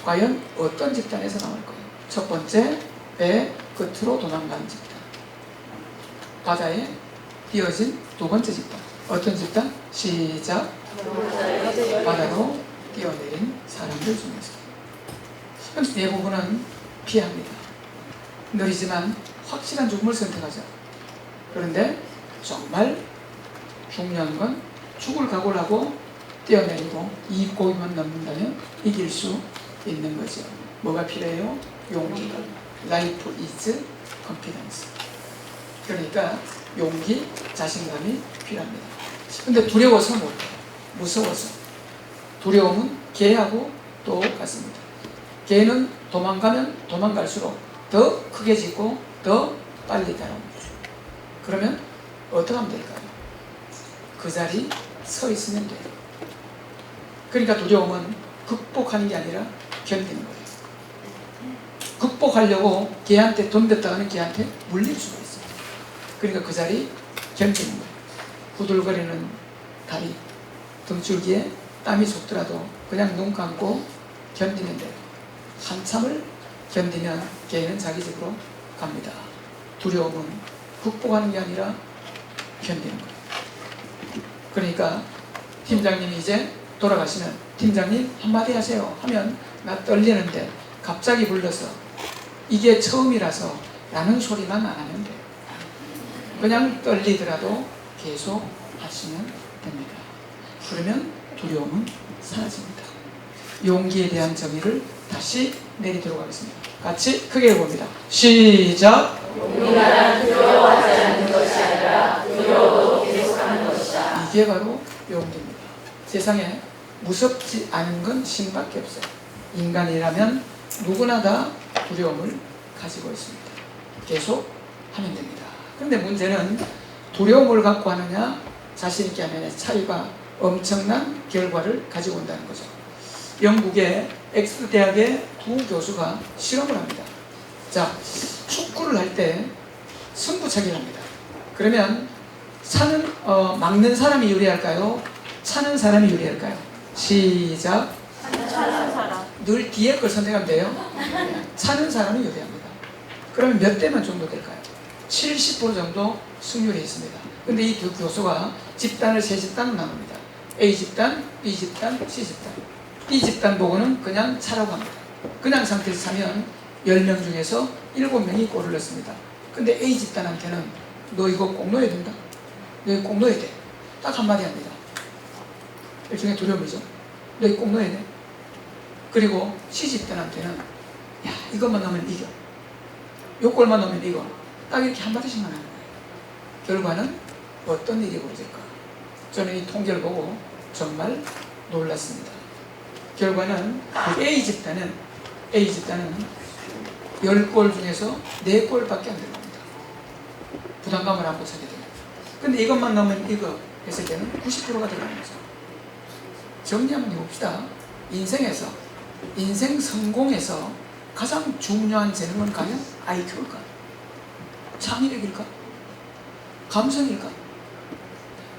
과연 어떤 집단에서 나올 거예요? 첫 번째, 배 끝으로 도망가는 집단. 바다에 띄어진 두 번째 집단. 어떤 집단? 시작. 바다로 뛰어내린 사람들 중에서. 현재 대부분은 피합니다. 느리지만 확실한 죽음을 선택하죠. 그런데 정말 중요한 건 죽을 각오를 하고 뛰어내리고 이 고비만 넘는다면 이길 수 있는 거죠. 뭐가 필요해요? 용기가. Life is confidence. 그러니까 용기, 자신감이 필요합니다. 근데 두려워서 못해요. 무서워서. 두려움은 개하고 똑같습니다. 개는 도망가면 도망갈수록 더 크게 짖고 더 빨리 따라옵니다. 그러면 어떻게 하면 될까요? 그 자리 서 있으면 돼요. 그러니까 두려움은 극복하는 게 아니라 견디는 거예요. 극복하려고 개한테 덤볐다가는 개한테 물릴 수가 있어요. 그러니까 그 자리 견디는 거예요. 후들거리는 다리, 등줄기에 땀이 솟더라도 그냥 눈 감고 견디면 돼요. 한참을 견디면 개는 자기 집으로 갑니다. 두려움은 극복하는 게 아니라 견디는 거예요. 그러니까 팀장님이 이제 돌아가시면 팀장님 한마디 하세요 하면 나 떨리는데 갑자기 불러서 이게 처음이라서 라는 소리만 안 하면 돼요. 그냥 떨리더라도 계속 하시면 됩니다. 그러면 두려움은 사라집니다. 용기에 대한 정의를 다시 내리도록 하겠습니다. 같이 크게 해봅니다. 시작!
우리나라는 두려워하지 않는 것이 아니라 두려워도 계속하는 것이다.
이게 바로 용기입니다. 세상에 무섭지 않은 건 신밖에 없어요. 인간이라면 누구나 다 두려움을 가지고 있습니다. 계속 하면 됩니다. 그런데 문제는 두려움을 갖고 하느냐 자신 있게 하느냐의 차이가 엄청난 결과를 가지고 온다는 거죠. 영국의 엑스터 대학의 두 교수가 실험을 합니다. 자, 축구를 할 때 승부차기를 합니다. 그러면 막는 사람이 유리할까요? 차는 사람이 유리할까요? 시작.
차는 사람.
늘 뒤에 걸 선택하면 돼요. 차는 사람이 유리합니다. 그러면 몇 대만 정도 될까요? 70% 정도 승률이 있습니다. 근데 이 두 교수가 집단을 세 집단 나눕니다. A집단, B집단, C집단. B집단 보고는 그냥 차라고 합니다. 그냥 상태에서 차면 10명 중에서 7명이 골을 넣습니다. 근데 A집단한테는 너 이거 꼭 넣어야 된다. 너 이거 꼭 넣어야 돼. 딱 한마디 합니다. 일종의 두려움이죠. 너 이거 꼭 넣어야 돼. 그리고 C집단한테는 야 이것만 넣으면 이겨. 요 골만 넣으면 이겨. 딱 이렇게 한마디씩만 하는 거예요. 결과는 어떤 일이 벌어질까? 저는 이 통계를 보고 정말 놀랐습니다. 결과는 A집단은 10골 중에서 4골밖에 안 들어갑니다. 부담감을 안 붙이게 됩니다. 근데 이것만 넣으면 이거 했을 때는 90%가 들어가는 거죠. 정리 한번 해봅시다. 인생 성공에서 가장 중요한 재능은 과연 IQ일까? 창의력일까? 감성일까?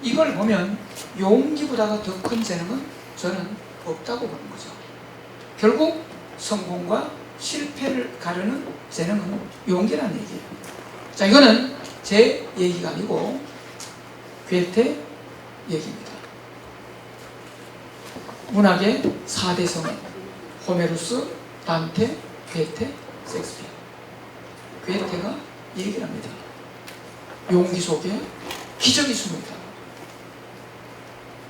이걸 보면 용기보다가 더 큰 재능은 저는 없다고 보는 거죠. 결국 성공과 실패를 가르는 재능은 용기라는 얘기예요. 자, 이거는 제 얘기가 아니고 괴테 얘기입니다. 문학의 4대 성인 호메루스, 단테, 괴테, 섹스피어. 괴테가 얘기를 합니다. 용기 속에 기적이 숨어있다.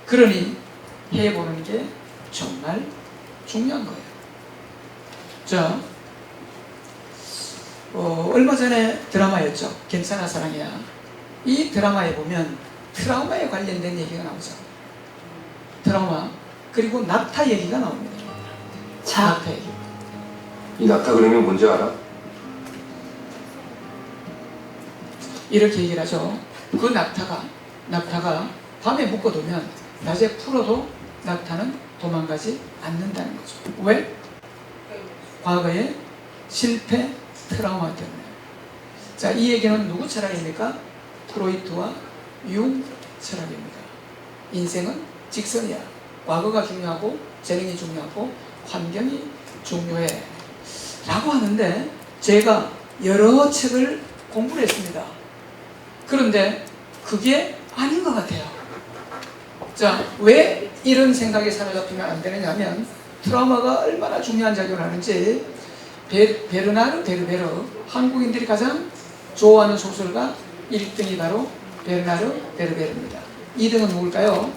그러니 해보는 게 정말 중요한 거예요. 자, 얼마 전에 드라마였죠. 괜찮아 사랑이야. 이 드라마에 보면 트라우마에 관련된 얘기가 나오죠. 트라우마 그리고 낙타 얘기가 나옵니다. 낙타 얘기.
이 낙타 그림이 뭔지 알아?
이렇게 얘기를 하죠. 그 낙타가 밤에 묶어두면 낮에 풀어도 낙타는 도망가지 않는다는 거죠. 왜? 과거의 실패 트라우마 때문에. 자, 이 얘기는 누구 철학입니까? 프로이트와 융 철학입니다. 인생은 직선이야. 과거가 중요하고 재능이 중요하고 환경이 중요해 라고 하는데, 제가 여러 책을 공부를 했습니다. 그런데 그게 아닌 것 같아요. 자, 왜 이런 생각이 사로잡히면 안 되느냐 하면, 트라우마가 얼마나 중요한 작용을 하는지, 베르나르 베르베르, 한국인들이 가장 좋아하는 소설가 1등이 바로 베르나르 베르베르입니다. 2등은 누굴까요?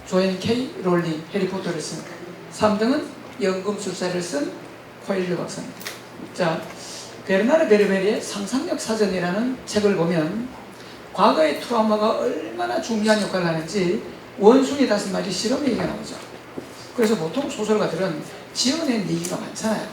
조앤 K 롤링, 해리포터를 쓴. 3등은 연금술사를 쓴 코엘류 박사입니다. 자, 베르나르 베르베르의 상상력 사전이라는 책을 보면 과거의 트라우마가 얼마나 중요한 역할을 하는지 원숭이 5마리 실험 얘기가 나오죠. 그래서 보통 소설가들은 지어낸 얘기가 많잖아요.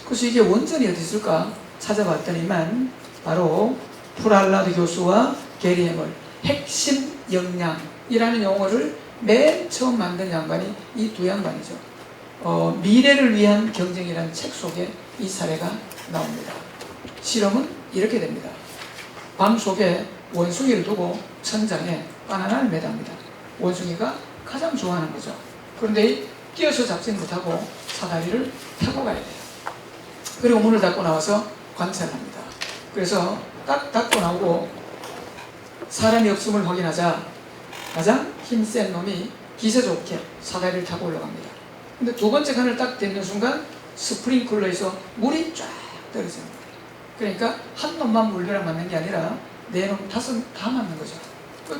그래서 이게 원전이 어디 있을까 찾아봤더니만 바로 프랄라드 교수와 게리 해멀, 핵심 역량이라는 용어를 맨 처음 만든 양반이 이 두 양반이죠. 미래를 위한 경쟁이라는 책 속에 이 사례가 나옵니다. 실험은 이렇게 됩니다. 방 속에 원숭이를 두고 천장에 바나나를 매답니다. 원숭이가 가장 좋아하는 거죠. 그런데 뛰어서 잡지는 못하고 사다리를 타고 가야 돼요. 그리고 문을 닫고 나와서 관찰을 합니다. 그래서 딱 닫고 나오고 사람이 없음을 확인하자 가장 힘센 놈이 기세 좋게 사다리를 타고 올라갑니다. 근데 두 번째 칸을 딱 딛는 순간 스프링클러에서 물이 쫙 떨어집니다. 그러니까 한 놈만 물벼락 맞는 게 아니라 네 놈, 다섯 다 맞는 거죠.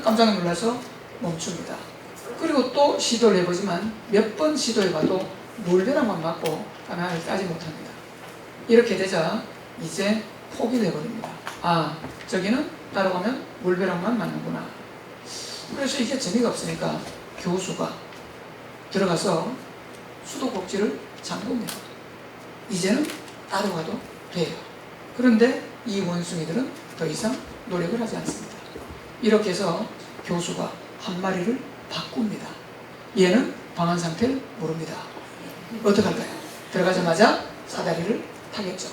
깜짝 놀라서 멈춥니다. 그리고 또 시도를 해보지만 몇 번 시도해봐도 물벼락만 맞고 바나나를 따지 못합니다. 이렇게 되자 이제 포기를 해버립니다. 아, 저기는 따라가면 물벼락만 맞는구나. 그래서 이게 재미가 없으니까 교수가 들어가서 수도꼭지를 잠굽니다. 이제는 따라가도 돼요. 그런데 이 원숭이들은 더 이상 노력을 하지 않습니다. 이렇게 해서 교수가 한 마리를 바꿉니다. 얘는 방한 상태를 모릅니다. 어떡할까요? 들어가자마자 사다리를 타겠죠.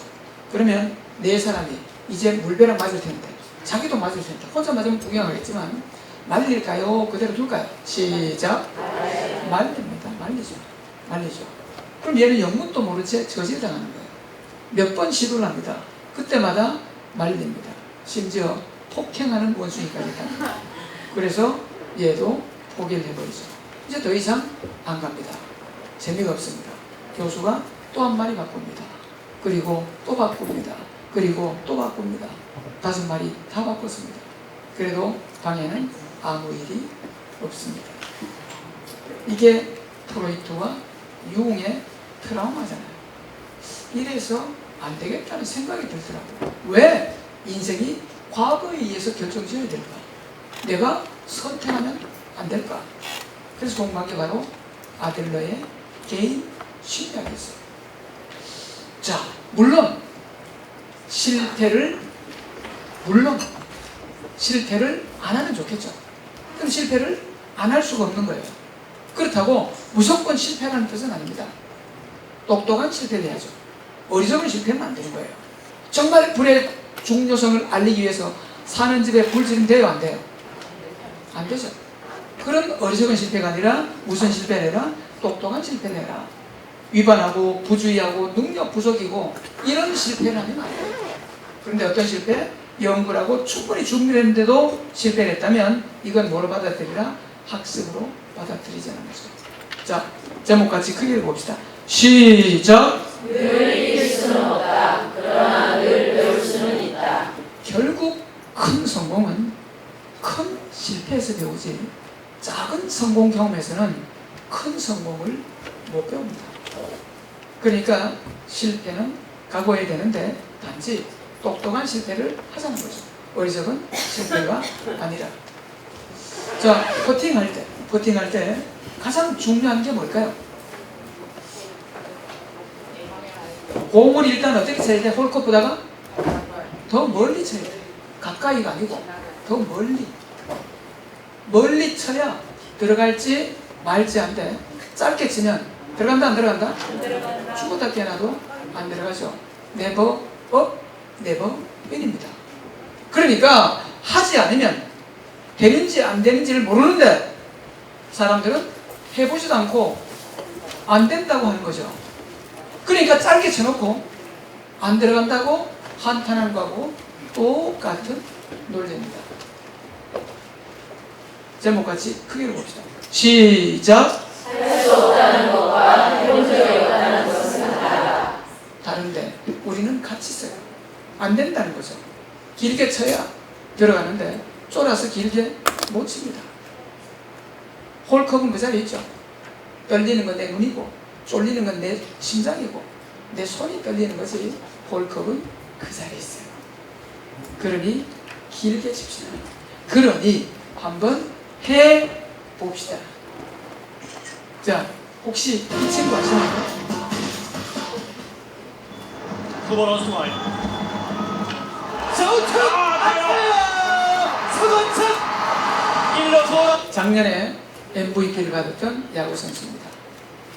그러면 네 사람이 이제 물벼락 맞을 텐데, 자기도 맞을 텐데, 혼자 맞으면 구경하겠지만 말릴까요? 그대로 둘까요? 시작. 말립니다. 말리죠. 그럼 얘는 영문도 모른 채 저질당하는 거예요. 몇 번 시도를 합니다. 그때마다 말립니다. 심지어 폭행하는 원숭이까지 합니다. 그래서 얘도 포기를 해버리죠. 이제 더 이상 안 갑니다. 재미가 없습니다. 교수가 또 한 마리 바꿉니다. 그리고 또 바꿉니다. 그리고 또 바꿉니다. 5마리 다 바꿨습니다. 그래도 방에는 아무 일이 없습니다. 이게 프로이트와 융의 트라우마잖아요. 이래서 안 되겠다는 생각이 들더라고요. 왜 인생이 과거에 의해서 결정지어야 될까? 내가 선택하면 안 될까? 그래서 공부한 게 바로 아들러의 개인 심리학이었어요. 자, 물론 실패를 안 하면 좋겠죠. 그럼 실패를 안 할 수가 없는 거예요. 그렇다고 무조건 실패라는 뜻은 아닙니다. 똑똑한 실패를 해야죠. 어리석은 실패는 안 되는 거예요. 정말 불의 중요성을 알리기 위해서 사는 집에 불 지르면 돼요? 안 돼요? 안 되죠. 그런 어리석은 실패가 아니라 무슨 실패를 해라? 똑똑한 실패를 해라. 위반하고 부주의하고 능력 부족이고 이런 실패를 하면 안 돼요. 그런데 어떤 실패? 연구를 충분히 준비를 했는데도 실패를 했다면 이건 뭐로 받아들이라? 학습으로 받아들이자는 거죠. 자, 제목 같이 크게 읽어봅시다. 시작!
늘 이길 수는 없다. 그러나 늘 배울 수는 있다.
결국 큰 성공은 큰 실패에서 배우지, 작은 성공 경험에서는 큰 성공을 못 배웁니다. 그러니까 실패는 각오해야 되는데 단지 똑똑한 실패를 하자는 거죠. 어리석은 실패가 아니라. 자, 퍼팅할 때 가장 중요한 게 뭘까요? 공을 일단 어떻게 쳐야 돼? 홀컵보다가 더 멀리 쳐야 돼. 가까이가 아니고 더 멀리 쳐야 들어갈지 말지 안 돼. 짧게 치면 들어간다 안 들어간다? 죽었다 깨어나도 안 들어가죠. never up, never in입니다. 그러니까 하지 않으면 되는지 안 되는지를 모르는데 사람들은 해보지도 않고 안 된다고 하는 거죠. 그러니까 짧게 쳐놓고 안 들어간다고 한탄하는 거하고 똑같은 논리입니다. 제목같이 크기로 봅시다. 시작.
할 수 없다는 것과 해본 적이 없다는 것은 다르다.
다른데 우리는 같이 써요. 안 된다는 거죠. 길게 쳐야 들어가는데 쫄아서 길게 못 칩니다. 홀컵은 그 자리에 있죠. 떨리는 건 내 눈이고 쫄리는 건 내 심장이고 내 손이 떨리는 거지 홀컵은 그 자리에 있어요. 그러니 길게 칩시다. 그러니 한번 해봅시다. 자, 혹시 이 친구 아시나요?
久保のスマイル
서건창!
1루 돌아
작년에 MVP를 받았던 야구 선수입니다.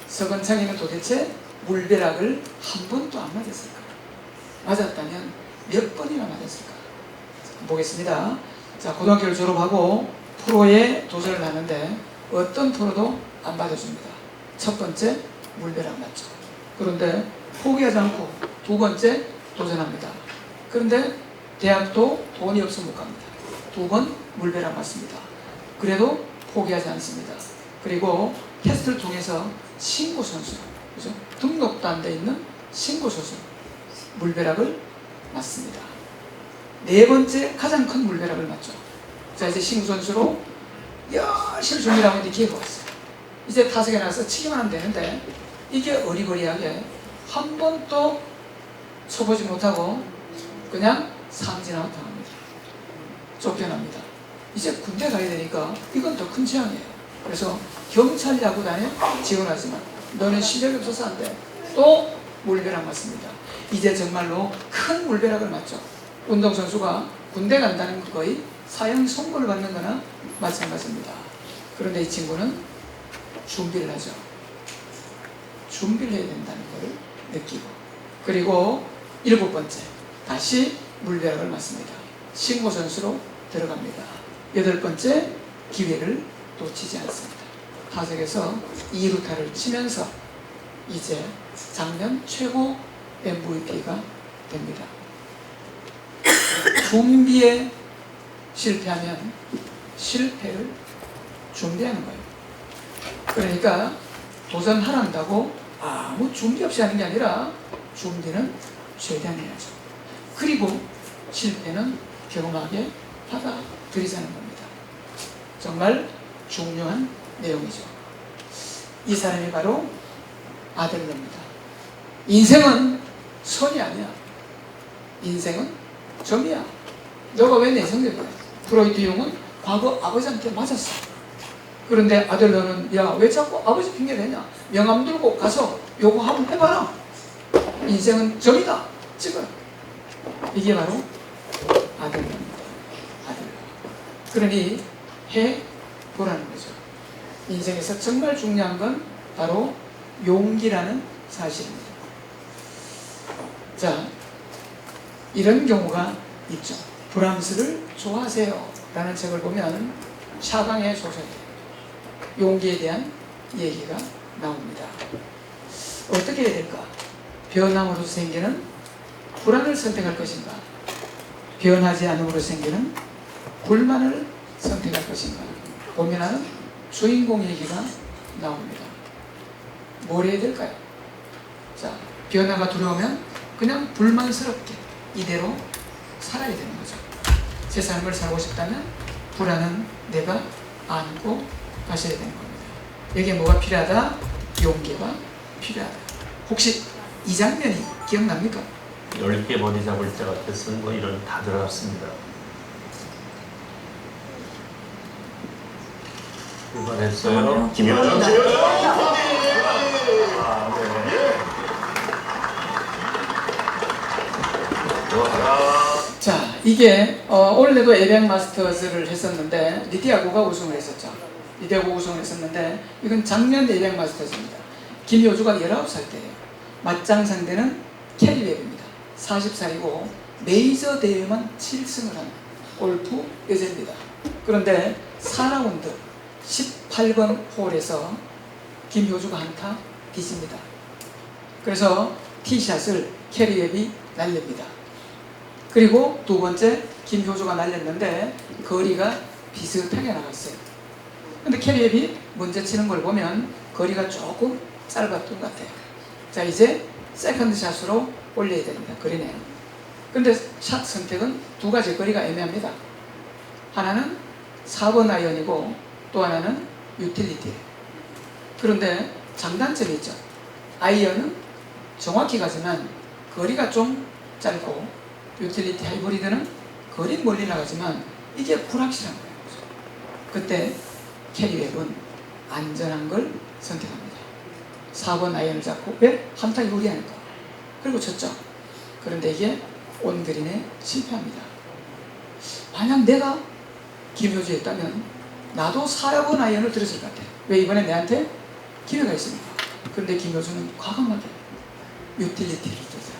서건창이는 도대체 물벼락을 한 번도 안 맞았을까? 맞았다면 몇 번이나 맞았을까? 보겠습니다. 자, 고등학교를 졸업하고 프로에 도전을 하는데 어떤 프로도 안 받아줍니다. 첫 번째 물벼락 맞죠. 그런데 포기하지 않고 두 번째 도전합니다. 그런데 대학도 돈이 없으면 못 갑니다. 두 번 물벼락 맞습니다. 그래도 포기하지 않습니다. 그리고 테스트를 통해서 신고 선수, 그죠? 등록도 안 돼 있는 신고 선수 물벼락을 맞습니다. 네 번째 가장 큰 물벼락을 맞죠. 자, 이제 신고 선수로 열심히 준비를 하고 있는데 기회가 왔어요. 이제 타석에 나가서 치기만 하면 되는데 이게 어리버리하게 한 번도 쳐보지 못하고 그냥 삼진아웃 당합니다. 쫓겨납니다. 이제 군대 가야 되니까 이건 더 큰 재앙이에요. 그래서 경찰 야구단에 지원하지만 너는 실력이 없어서 안 돼. 또 물벼락 맞습니다. 이제 정말로 큰 물벼락을 맞죠. 운동선수가 군대 간다는 건 거의 사형 선고를 받는 거나 마찬가지입니다. 그런데 이 친구는 준비를 하죠. 준비를 해야 된다는 걸 느끼고, 그리고 7번째 다시 물벼락을 맞습니다. 신고 선수로 들어갑니다. 8번째 기회를 놓치지 않습니다. 타석에서 2루타를 치면서 이제 작년 최고 MVP가 됩니다. 준비에 실패하면 실패를 준비하는 거예요. 그러니까 도전하란다고 아무 준비 없이 하는 게 아니라 준비는 최대한 해야죠. 그리고 실패는 경험하게 받아들이자는 겁니다. 정말 중요한 내용이죠. 이 사람이 바로 아들러입니다. 인생은 선이 아니야. 인생은 점이야. 너가 왜 내 성격이야? 프로이트 용은 과거 아버지한테 맞았어. 그런데 아들러는 야, 왜 자꾸 아버지 핑계 대냐? 명함 들고 가서 요거 한번 해봐라. 인생은 점이다. 찍어라. 이게 바로 아들러입니다. 아들러. 그러니 해보라는 거죠. 인생에서 정말 중요한 건 바로 용기라는 사실입니다. 자, 이런 경우가 있죠. 브람스를 좋아하세요 라는 책을 보면 샤방의 소설이에요. 용기에 대한 얘기가 나옵니다. 어떻게 해야 될까? 변함으로 생기는 불안을 선택할 것인가? 변하지 않음으로 생기는 불만을 선택할 것인가? 고민하는 주인공 얘기가 나옵니다. 뭘 해야 될까요? 자, 변화가 두려우면 그냥 불만스럽게 이대로 살아야 되는 거죠. 제 삶을 살고 싶다면 불안은 내가 안고 가셔야 되는 겁니다. 여기에 뭐가 필요하다? 용기가 필요하다. 혹시 이 장면이 기억납니까?
10개 머리 잡을 때 같았은 뭐 이런 다 들어갔습니다. 출발했어요. 김효정.
자, 이게 올해도 에뱅 마스터즈를 했었는데 리디아고가 우승을 했었죠. 리디아고 우승을 했었는데 이건 작년 에뱅 마스터즈입니다. 김효주가 19살 때예요. 맞짱 상대는 캐리웹입니다. 40살이고 메이저 대회만 7승을 한 골프 여자입니다. 그런데 4라운드 18번 홀에서 김효주가 한타 뒤집니다. 그래서 티샷을 캐리 웹이 날립니다. 그리고 두 번째 김효주가 날렸는데 거리가 비슷하게 나갔어요. 근데 캐리 웹이 먼저 치는 걸 보면 거리가 조금 짧았던 것 같아요. 자, 이제 세컨드 샷으로 올려야 됩니다. 그리네요. 근데 샷 선택은 두 가지 거리가 애매합니다. 하나는 4번 아이언이고 또 하나는 유틸리티예요. 그런데 장단점이 있죠. 아이언은 정확히 가지만 거리가 좀 짧고 유틸리티 하이브리드는 거리 멀리 나가지만 이게 불확실한 거예요. 그때 캐리웹은 안전한 걸 선택합니다. 4번 아이언을 잡고 왜? 한타 유리하니까. 그리고 쳤죠. 그런데 이게 온그린에 실패합니다. 만약 내가 김효주였다면 나도 4번 아이언을 들었을 것 같아요. 왜? 이번에 내한테 기회가 있으니까. 그런데 김효주는 과감하게 유틸리티를 쓰더라고요.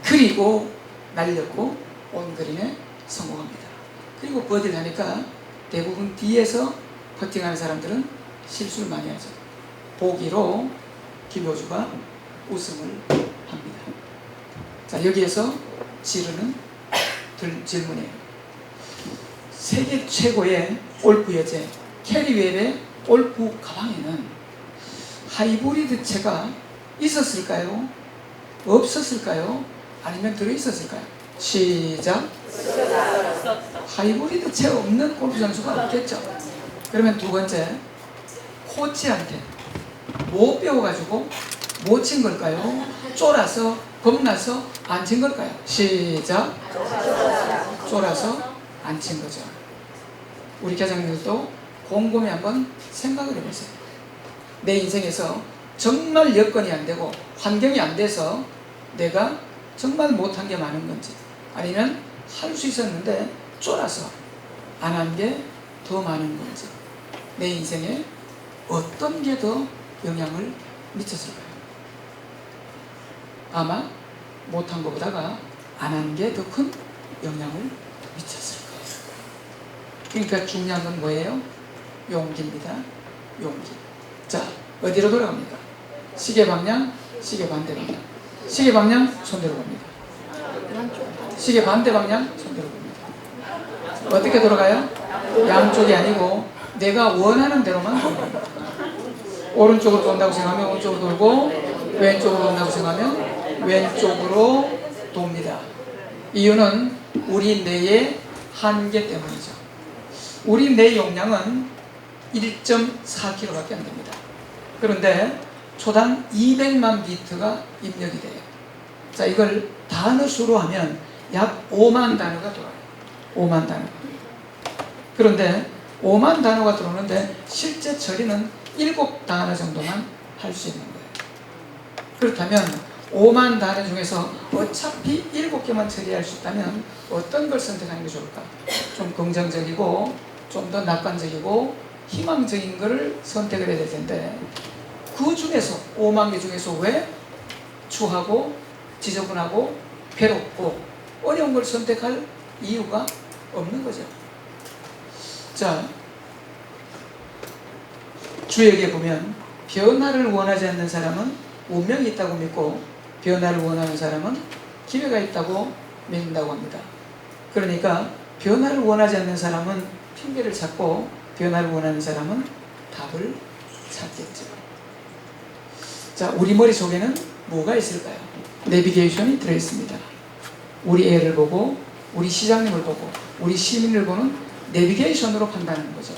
그리고 날렸고 온그린에 성공합니다. 그리고 버디를 하니까 대부분 뒤에서 퍼팅하는 사람들은 실수를 많이 하죠. 보기로 김효주가 우승을 합니다. 자, 여기에서 지르는 질문이에요. 세계 최고의 골프 여제 캐리 웹의 골프 가방에는 하이브리드 채가 있었을까요? 없었을까요? 아니면 들어있었을까요? 시작. 하이브리드 채 없는 골프 선수가 없겠죠. 그러면 두 번째, 코치한테 못 배워가지고 못 친 걸까요? 쫄아서 겁나서 안 친 걸까요? 시작. 쫄아서 안 친 거죠. 우리 개장님들도 곰곰이 한번 생각을 해보세요. 내 인생에서 정말 여건이 안 되고 환경이 안 돼서 내가 정말 못한 게 많은 건지, 아니면 할 수 있었는데 쫄아서 안 한 게 더 많은 건지, 내 인생에 어떤 게 더 영향을 미쳤을까요? 아마 못한 것보다가 안 한 게 더 큰 영향을 미쳤을 거예요. 그러니까 중요한 건 뭐예요? 용기입니다. 용기. 자, 어디로 돌아갑니까? 시계 방향, 시계 반대 방향. 시계 방향 손대로 갑니다. 시계 반대 방향 손대로 갑니다. 어떻게 돌아가요? 양쪽이 아니고 내가 원하는 대로만 돌아갑니다. 오른쪽으로 돈다고 생각하면 오른쪽으로 돌고, 왼쪽으로 돈다고 생각하면 왼쪽으로 돕니다. 이유는 우리 뇌의 한계 때문이죠. 우리 뇌 용량은 1.4kg밖에 안 됩니다. 그런데 초당 200만 비트가 입력이 돼요. 자, 이걸 단어 수로 하면 약 5만 단어가 돌아요. 5만 단어. 그런데 5만 단어가 들어오는데 실제 처리는 7단어 정도만 할 수 있는 거예요. 그렇다면 5만 단어 중에서 어차피 7개만 처리할 수 있다면 어떤 걸 선택하는 게 좋을까? 좀 긍정적이고 좀 더 낙관적이고 희망적인 것을 선택을 해야 될 텐데, 그 중에서 5만 개 중에서 왜 추하고 지저분하고 괴롭고 어려운 걸 선택할 이유가 없는 거죠. 자, 주역에 보면 변화를 원하지 않는 사람은 운명이 있다고 믿고 변화를 원하는 사람은 기회가 있다고 믿는다고 합니다. 그러니까 변화를 원하지 않는 사람은 핑계를 찾고 변화를 원하는 사람은 답을 찾겠죠. 자, 우리 머릿속에는 뭐가 있을까요? 내비게이션이 들어있습니다. 우리 애를 보고 우리 시장님을 보고 우리 시민을 보는 내비게이션으로 판단하는 거죠.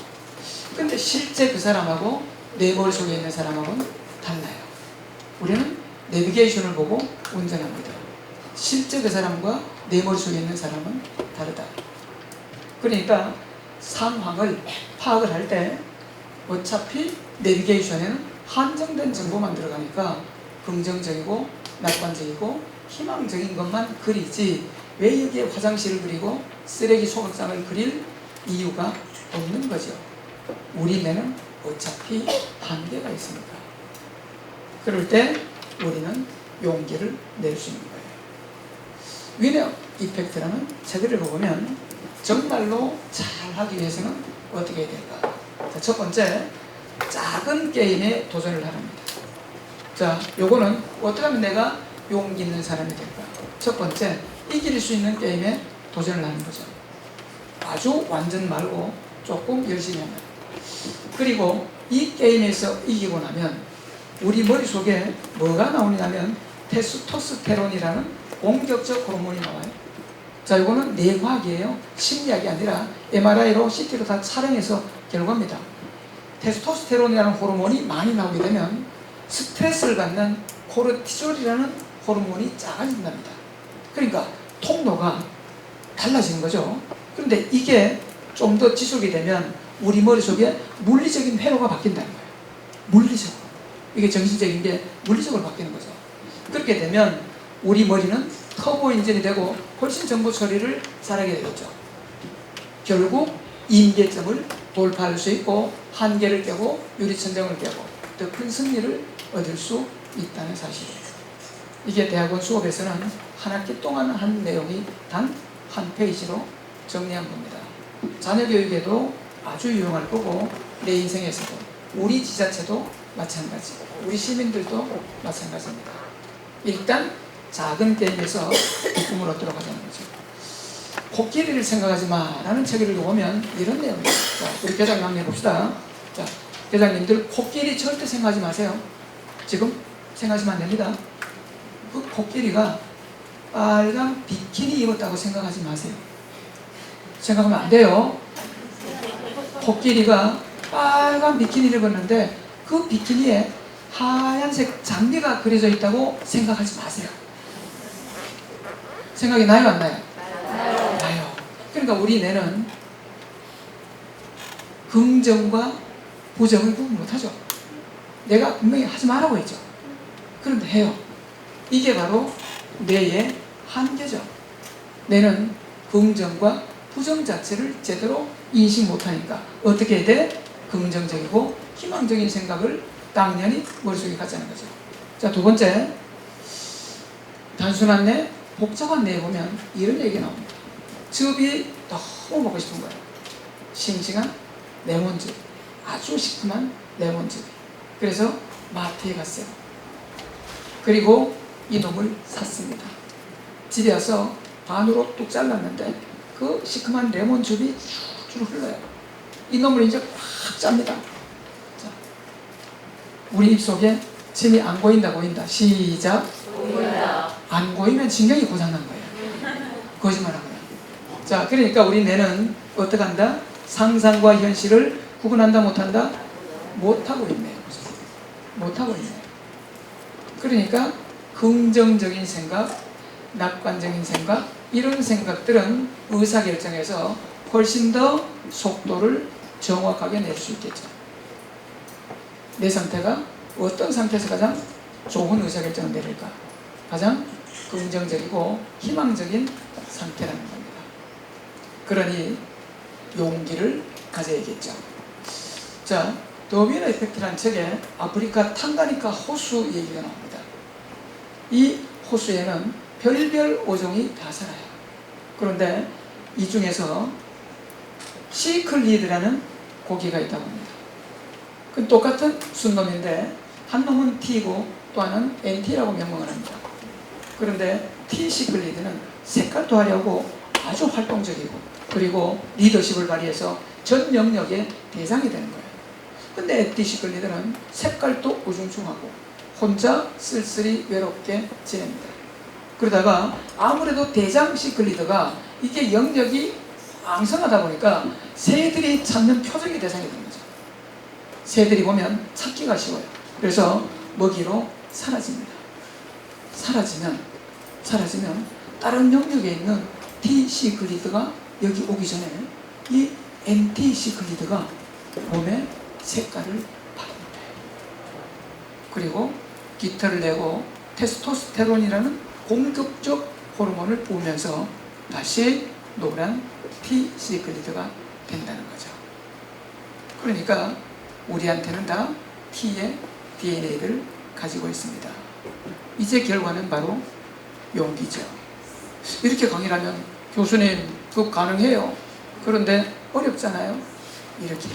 근데 실제 그 사람하고 내 머릿속에 있는 사람하고는 달라요. 우리는 내비게이션을 보고 운전합니다. 실제 그 사람과 내 머릿속에 있는 사람은 다르다. 그러니까 상황을 파악을 할 때 어차피 내비게이션에는 한정된 정보만 들어가니까 긍정적이고 낙관적이고 희망적인 것만 그리지, 왜 여기에 화장실을 그리고 쓰레기 소각상을 그릴 이유가 없는 거죠. 우리 뇌는 어차피 한계가 있습니다. 그럴 때 우리는 용기를 낼 수 있는 거예요. 위너 이펙트라는 책을 읽어보면 정말로 잘하기 위해서는 어떻게 해야 될까? 자, 첫 번째, 작은 게임에 도전을 하랍니다. 자, 요거는 어떻게 하면 내가 용기 있는 사람이 될까? 첫 번째, 이길 수 있는 게임에 도전을 하는 거죠. 아주 완전 말고 조금 열심히 한다. 그리고 이 게임에서 이기고 나면 우리 머릿속에 뭐가 나오냐면 테스토스테론이라는 공격적 호르몬이 나와요. 자, 이거는 뇌과학이에요. 심리학이 아니라 MRI로 CT로 다 촬영해서 결과입니다. 테스토스테론이라는 호르몬이 많이 나오게 되면 스트레스를 받는 코르티졸이라는 호르몬이 작아진답니다. 그러니까 통로가 달라지는 거죠. 그런데 이게 좀 더 지속이 되면 우리 머릿속에 물리적인 회로가 바뀐다는 거예요. 물리적으로. 이게 정신적인 게 물리적으로 바뀌는 거죠. 그렇게 되면 우리 머리는 터보 인진이 되고 훨씬 정보 처리를 잘하게 되겠죠. 결국 임계점을 돌파할 수 있고 한계를 깨고 유리천장을 깨고 더 큰 승리를 얻을 수 있다는 사실이에요. 이게 대학원 수업에서는 한 학기 동안 한 내용이 단 한 페이지로 정리한 겁니다. 자녀 교육에도 아주 유용할 거고 내 인생에서도 우리 지자체도 마찬가지, 우리 시민들도 마찬가지입니다. 일단 작은 게임에서 기쁨을 얻도록 하자는 거죠. 코끼리를 생각하지 마라는 책을 읽어보면 이런 내용입니다. 자, 우리 교장님 한번 해봅시다. 자, 교장님들 코끼리 절대 생각하지 마세요. 지금 생각하시면 안 됩니다. 그 코끼리가 빨간 비키니 입었다고 생각하지 마세요. 생각하면 안 돼요. 코끼리가 빨간 비키니를 입었는데 그 비키니에 하얀색 장미가 그려져 있다고 생각하지 마세요. 생각이 나요, 안 나요? 나요. 그러니까 우리 뇌는 긍정과 부정을 구분 못하죠. 내가 분명히 하지 말라고 했죠. 그런데 해요. 이게 바로 뇌의 한계죠. 뇌는 긍정과 부정 자체를 제대로 인식 못하니까 어떻게 해야 돼? 긍정적이고 희망적인 생각을 당연히 머릿속에 갖자는 거죠. 자, 두 번째, 단순한 뇌, 복잡한 뇌에 보면 이런 얘기가 나옵니다. 즙이 너무 먹고 싶은 거예요. 싱싱한 레몬즙, 아주 시큼한 레몬즙. 그래서 마트에 갔어요. 그리고 이놈을 샀습니다. 집에 와서 반으로 뚝 잘랐는데 그 시큼한 레몬즙이 줄줄 흘러요. 이놈을 이제 꽉 짭니다. 자, 우리 입속에 침이 안 고인다, 고인다. 시작.
보인다.
안 고이면 신경이 고장난 거예요. 거짓말하고요. 자, 그러니까 우리 뇌는 어떻게 한다? 상상과 현실을 구분한다, 못한다? 못하고 있네요. 못하고 있네요. 그러니까 긍정적인 생각, 낙관적인 생각, 이런 생각들은 의사결정에서 훨씬 더 속도를 정확하게 낼 수 있겠죠. 내 상태가 어떤 상태에서 가장 좋은 의사결정을 내릴까? 가장 긍정적이고 희망적인 상태라는 겁니다. 그러니 용기를 가져야겠죠. 자, 도미노 이펙트라는 책에 아프리카 탕가니카 호수 얘기가 나옵니다. 이 호수에는 별별 어종이 다 살아요. 그런데 이 중에서 시클리드라는 고기가 있다고 합니다. 그 똑같은 순놈인데 한 놈은 T고 또 하나는 NT라고 명명을 합니다. 그런데 T 시클리드는 색깔도 화려하고 아주 활동적이고 그리고 리더십을 발휘해서 전 영역의 대상이 되는 거예요. 근데 NT 시클리드는 색깔도 우중충하고 혼자 쓸쓸히 외롭게 지냅니다. 그러다가 아무래도 대장 시클리드가 이게 영역이 왕성하다 보니까 새들이 찾는 표적의 대상이 되는 거죠. 새들이 보면 찾기가 쉬워요. 그래서 먹이로 사라집니다. 사라지면 다른 영역에 있는 T 시클리드가 여기 오기 전에 이 NT 시클리드가 몸에 색깔을 바꿉니다. 그리고 깃털을 내고 테스토스테론이라는 공격적 호르몬을 부으면서 다시 노란 T 시클리드가 된다는 거죠. 그러니까 우리한테는 다 T의 DNA를 가지고 있습니다. 이제 결과는 바로 용기죠. 이렇게 강의를 하면 교수님 그거 가능해요. 그런데 어렵잖아요. 이렇게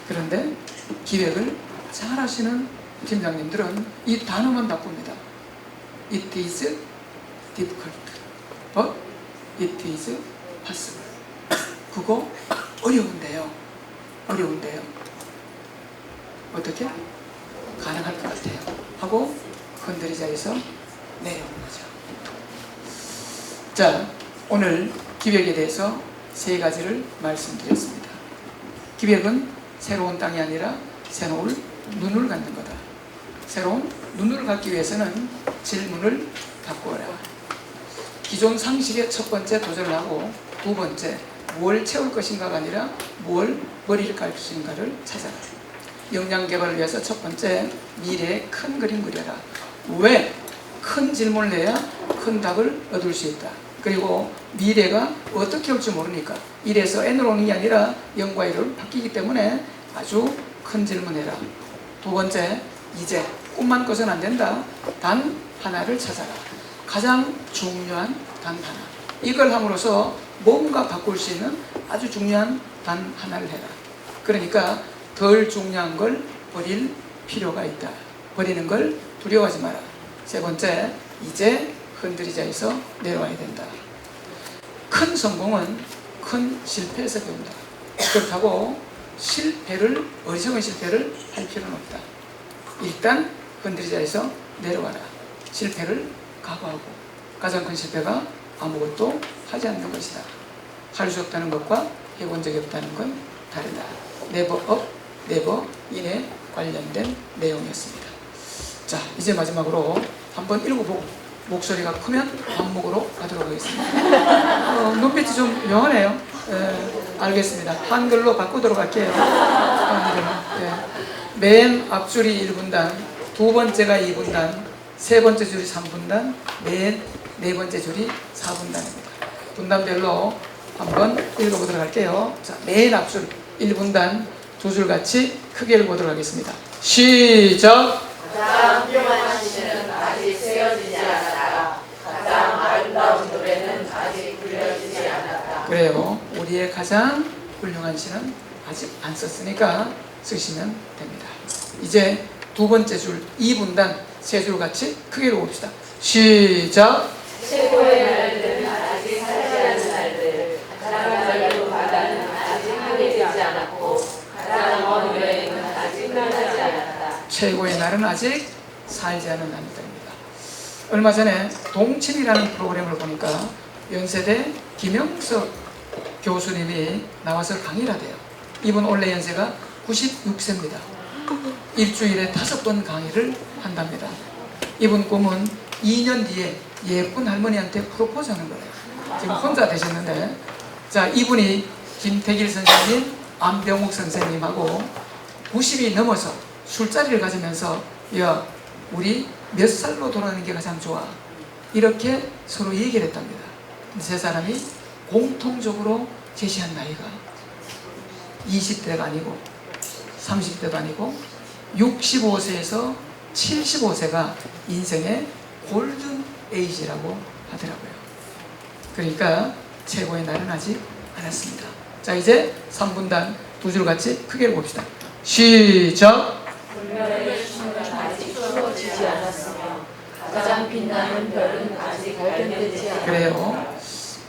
그런데 기획을 잘 하시는 팀장님들은 이 단어만 바꿉니다. It is difficult, but it is possible. 그거 어려운데요. 어떻게? 가능할 것 같아요. 하고 흔들리자에서 내려오는 거죠. 자, 오늘 기획에 대해서 3가지를 말씀드렸습니다. 기획은 새로운 땅이 아니라 새로운 눈을 갖는 거다. 새로운 눈을 갖기 위해서는 질문을 바꾸어라. 기존 상식의 첫 번째 도전을 하고, 두 번째 뭘 채울 것인가가 아니라 뭘 버릴 것인가를 찾아라. 역량 개발을 위해서 첫 번째, 미래의 큰 그림 그려라. 왜? 큰 질문을 내야 큰 답을 얻을 수 있다. 그리고 미래가 어떻게 올지 모르니까 1에서 n으로 오는 게 아니라 0과 1로 바뀌기 때문에 아주 큰 질문해라. 두 번째, 이제 꿈만 꿔서는 안 된다. 단 하나를 찾아라. 가장 중요한 단 하나. 이걸 함으로써 뭔가 바꿀 수 있는 아주 중요한 단 하나를 해라. 그러니까 덜 중요한 걸 버릴 필요가 있다. 버리는 걸 두려워하지 마라. 세 번째, 이제 흔들리자에서 내려와야 된다. 큰 성공은 큰 실패에서 배운다. 그렇다고 어리석은 실패를 할 필요는 없다. 일단 흔들리자에서 내려와라. 실패를 각오하고, 가장 큰 실패가 아무것도 하지 않는 것이다. 할 수 없다는 것과 해본 적이 없다는 건 다르다. 네버 업, 네버 인에 관련된 내용이었습니다. 자, 이제 마지막으로 한번 읽어보고 목소리가 크면 반목으로 가도록 하겠습니다. 눈빛이 좀 묘하네요. 알겠습니다. 한글로 바꾸도록 할게요. 맨 앞줄이 1분단, 두 번째가 2분단, 세 번째 줄이 3분단, 맨 네 번째 줄이 4분단입니다. 분단별로 한번 읽어보도록 할게요. 자, 맨 앞줄 1분단 두 줄 같이 크게 읽어보도록 하겠습니다. 시작!
가장 훌륭한 시는 아직 세워지지 않았다. 가장 아름다운 노래는 아직 불려지지 않았다.
그래요. 우리의 가장 훌륭한 시는 아직 안 썼으니까 쓰시면 됩니다. 이제 두 번째 줄 2분단 세 줄 같이 크게 읽어봅시다. 시작!
최고의 날들은 아직 살지 않은 날들. 가장 넓은 바다는 아직 흐리지 않았고 가장 먼 여행은 아직 끝나지 않았다.
최고의 날은 아직 살지 않은 날들입니다. 얼마 전에 동친이라는 프로그램을 보니까 연세대 김영석 교수님이 나와서 강의를 하대요. 이분 원래 연세가 96세입니다. 일주일에 5번 강의를 한답니다. 이분 꿈은 2년 뒤에 예쁜 할머니한테 프로포즈 하는 거예요. 지금 혼자 되셨는데, 자, 이분이 김태길 선생님, 안병욱 선생님하고 90이 넘어서 술자리를 가지면서, 야, 우리 몇 살로 돌아가는 게 가장 좋아? 이렇게 서로 얘기를 했답니다. 세 사람이 공통적으로 제시한 나이가 20대가 아니고 30대도 아니고 65세에서 75세가 인생의 골든 에이지라고 하더라고요. 그러니까 최고의 날은 아직 안 왔습니다. 자, 이제 3분단 두 줄 같이 크게 읽어봅시다. 시작!
불멸의 춤은 아직 추워지지 않았으며 가장 빛나는 별은 아직 발견되지 않았다.
그래요.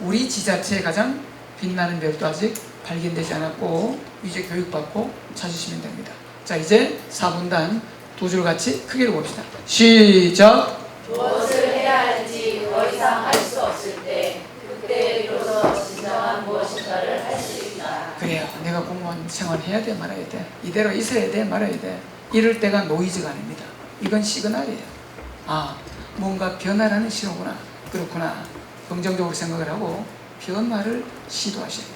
우리 지자체에 가장 빛나는 별도 아직 발견되지 않았고 이제 교육받고 찾으시면 됩니다. 자, 이제 4분단 두 줄 같이 크게 읽어봅시다. 시작!
무엇을 해야 할지 더 이상 할 수 없을 때 그때 비로소 진정한 무엇인가를 할 수 있다.
그래요. 내가 공무원 생활해야 돼 말아야 돼. 이대로 있어야 돼 말아야 돼. 이럴 때가 노이즈가 아닙니다. 이건 시그널이에요. 아, 뭔가 변화라는 신호구나. 그렇구나. 긍정적으로 생각을 하고 변화를 시도하셔야 돼요.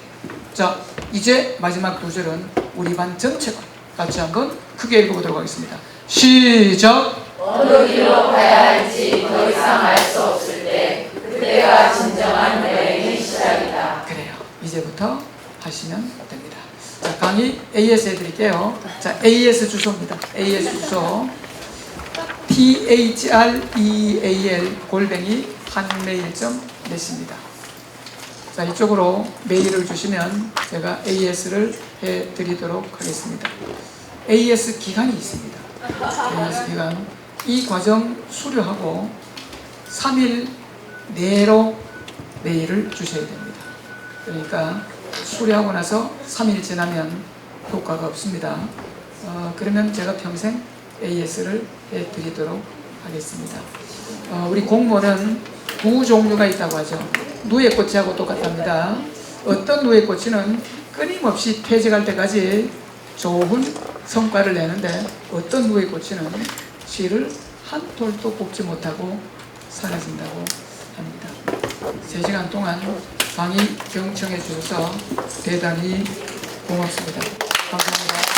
자, 이제 마지막 두 줄은 우리 반 전체가 같이 한번 크게 읽어보도록 하겠습니다. 시작!
어느 길로 가야 할지 더 이상 알 수 없을 때 그때가 진정한 여행의 시작이다.
그래요. 이제부터 하시면 됩니다. 자, 강의 AS 해드릴게요. 자, AS 주소입니다. AS 주소 THREAL @한메일.net입니다. 자, 이쪽으로 메일을 주시면 제가 AS를 해드리도록 하겠습니다. AS 기간이 있습니다. AS 기간. 이 과정 수료하고 3일 내로 메일을 주셔야 됩니다. 그러니까 수료하고 나서 3일 지나면 효과가 없습니다. 그러면 제가 평생 AS를 해드리도록 하겠습니다. 우리 공모는 두 종류가 있다고 하죠. 누에꼬치하고 똑같답니다. 어떤 누에꼬치는 끊임없이 퇴직할 때까지 좋은 성과를 내는데 어떤 누에꼬치는 실을 한 톨도 뽑지 못하고 사라진다고 합니다. 3시간 동안 강의 경청해 주셔서 대단히 고맙습니다. 감사합니다.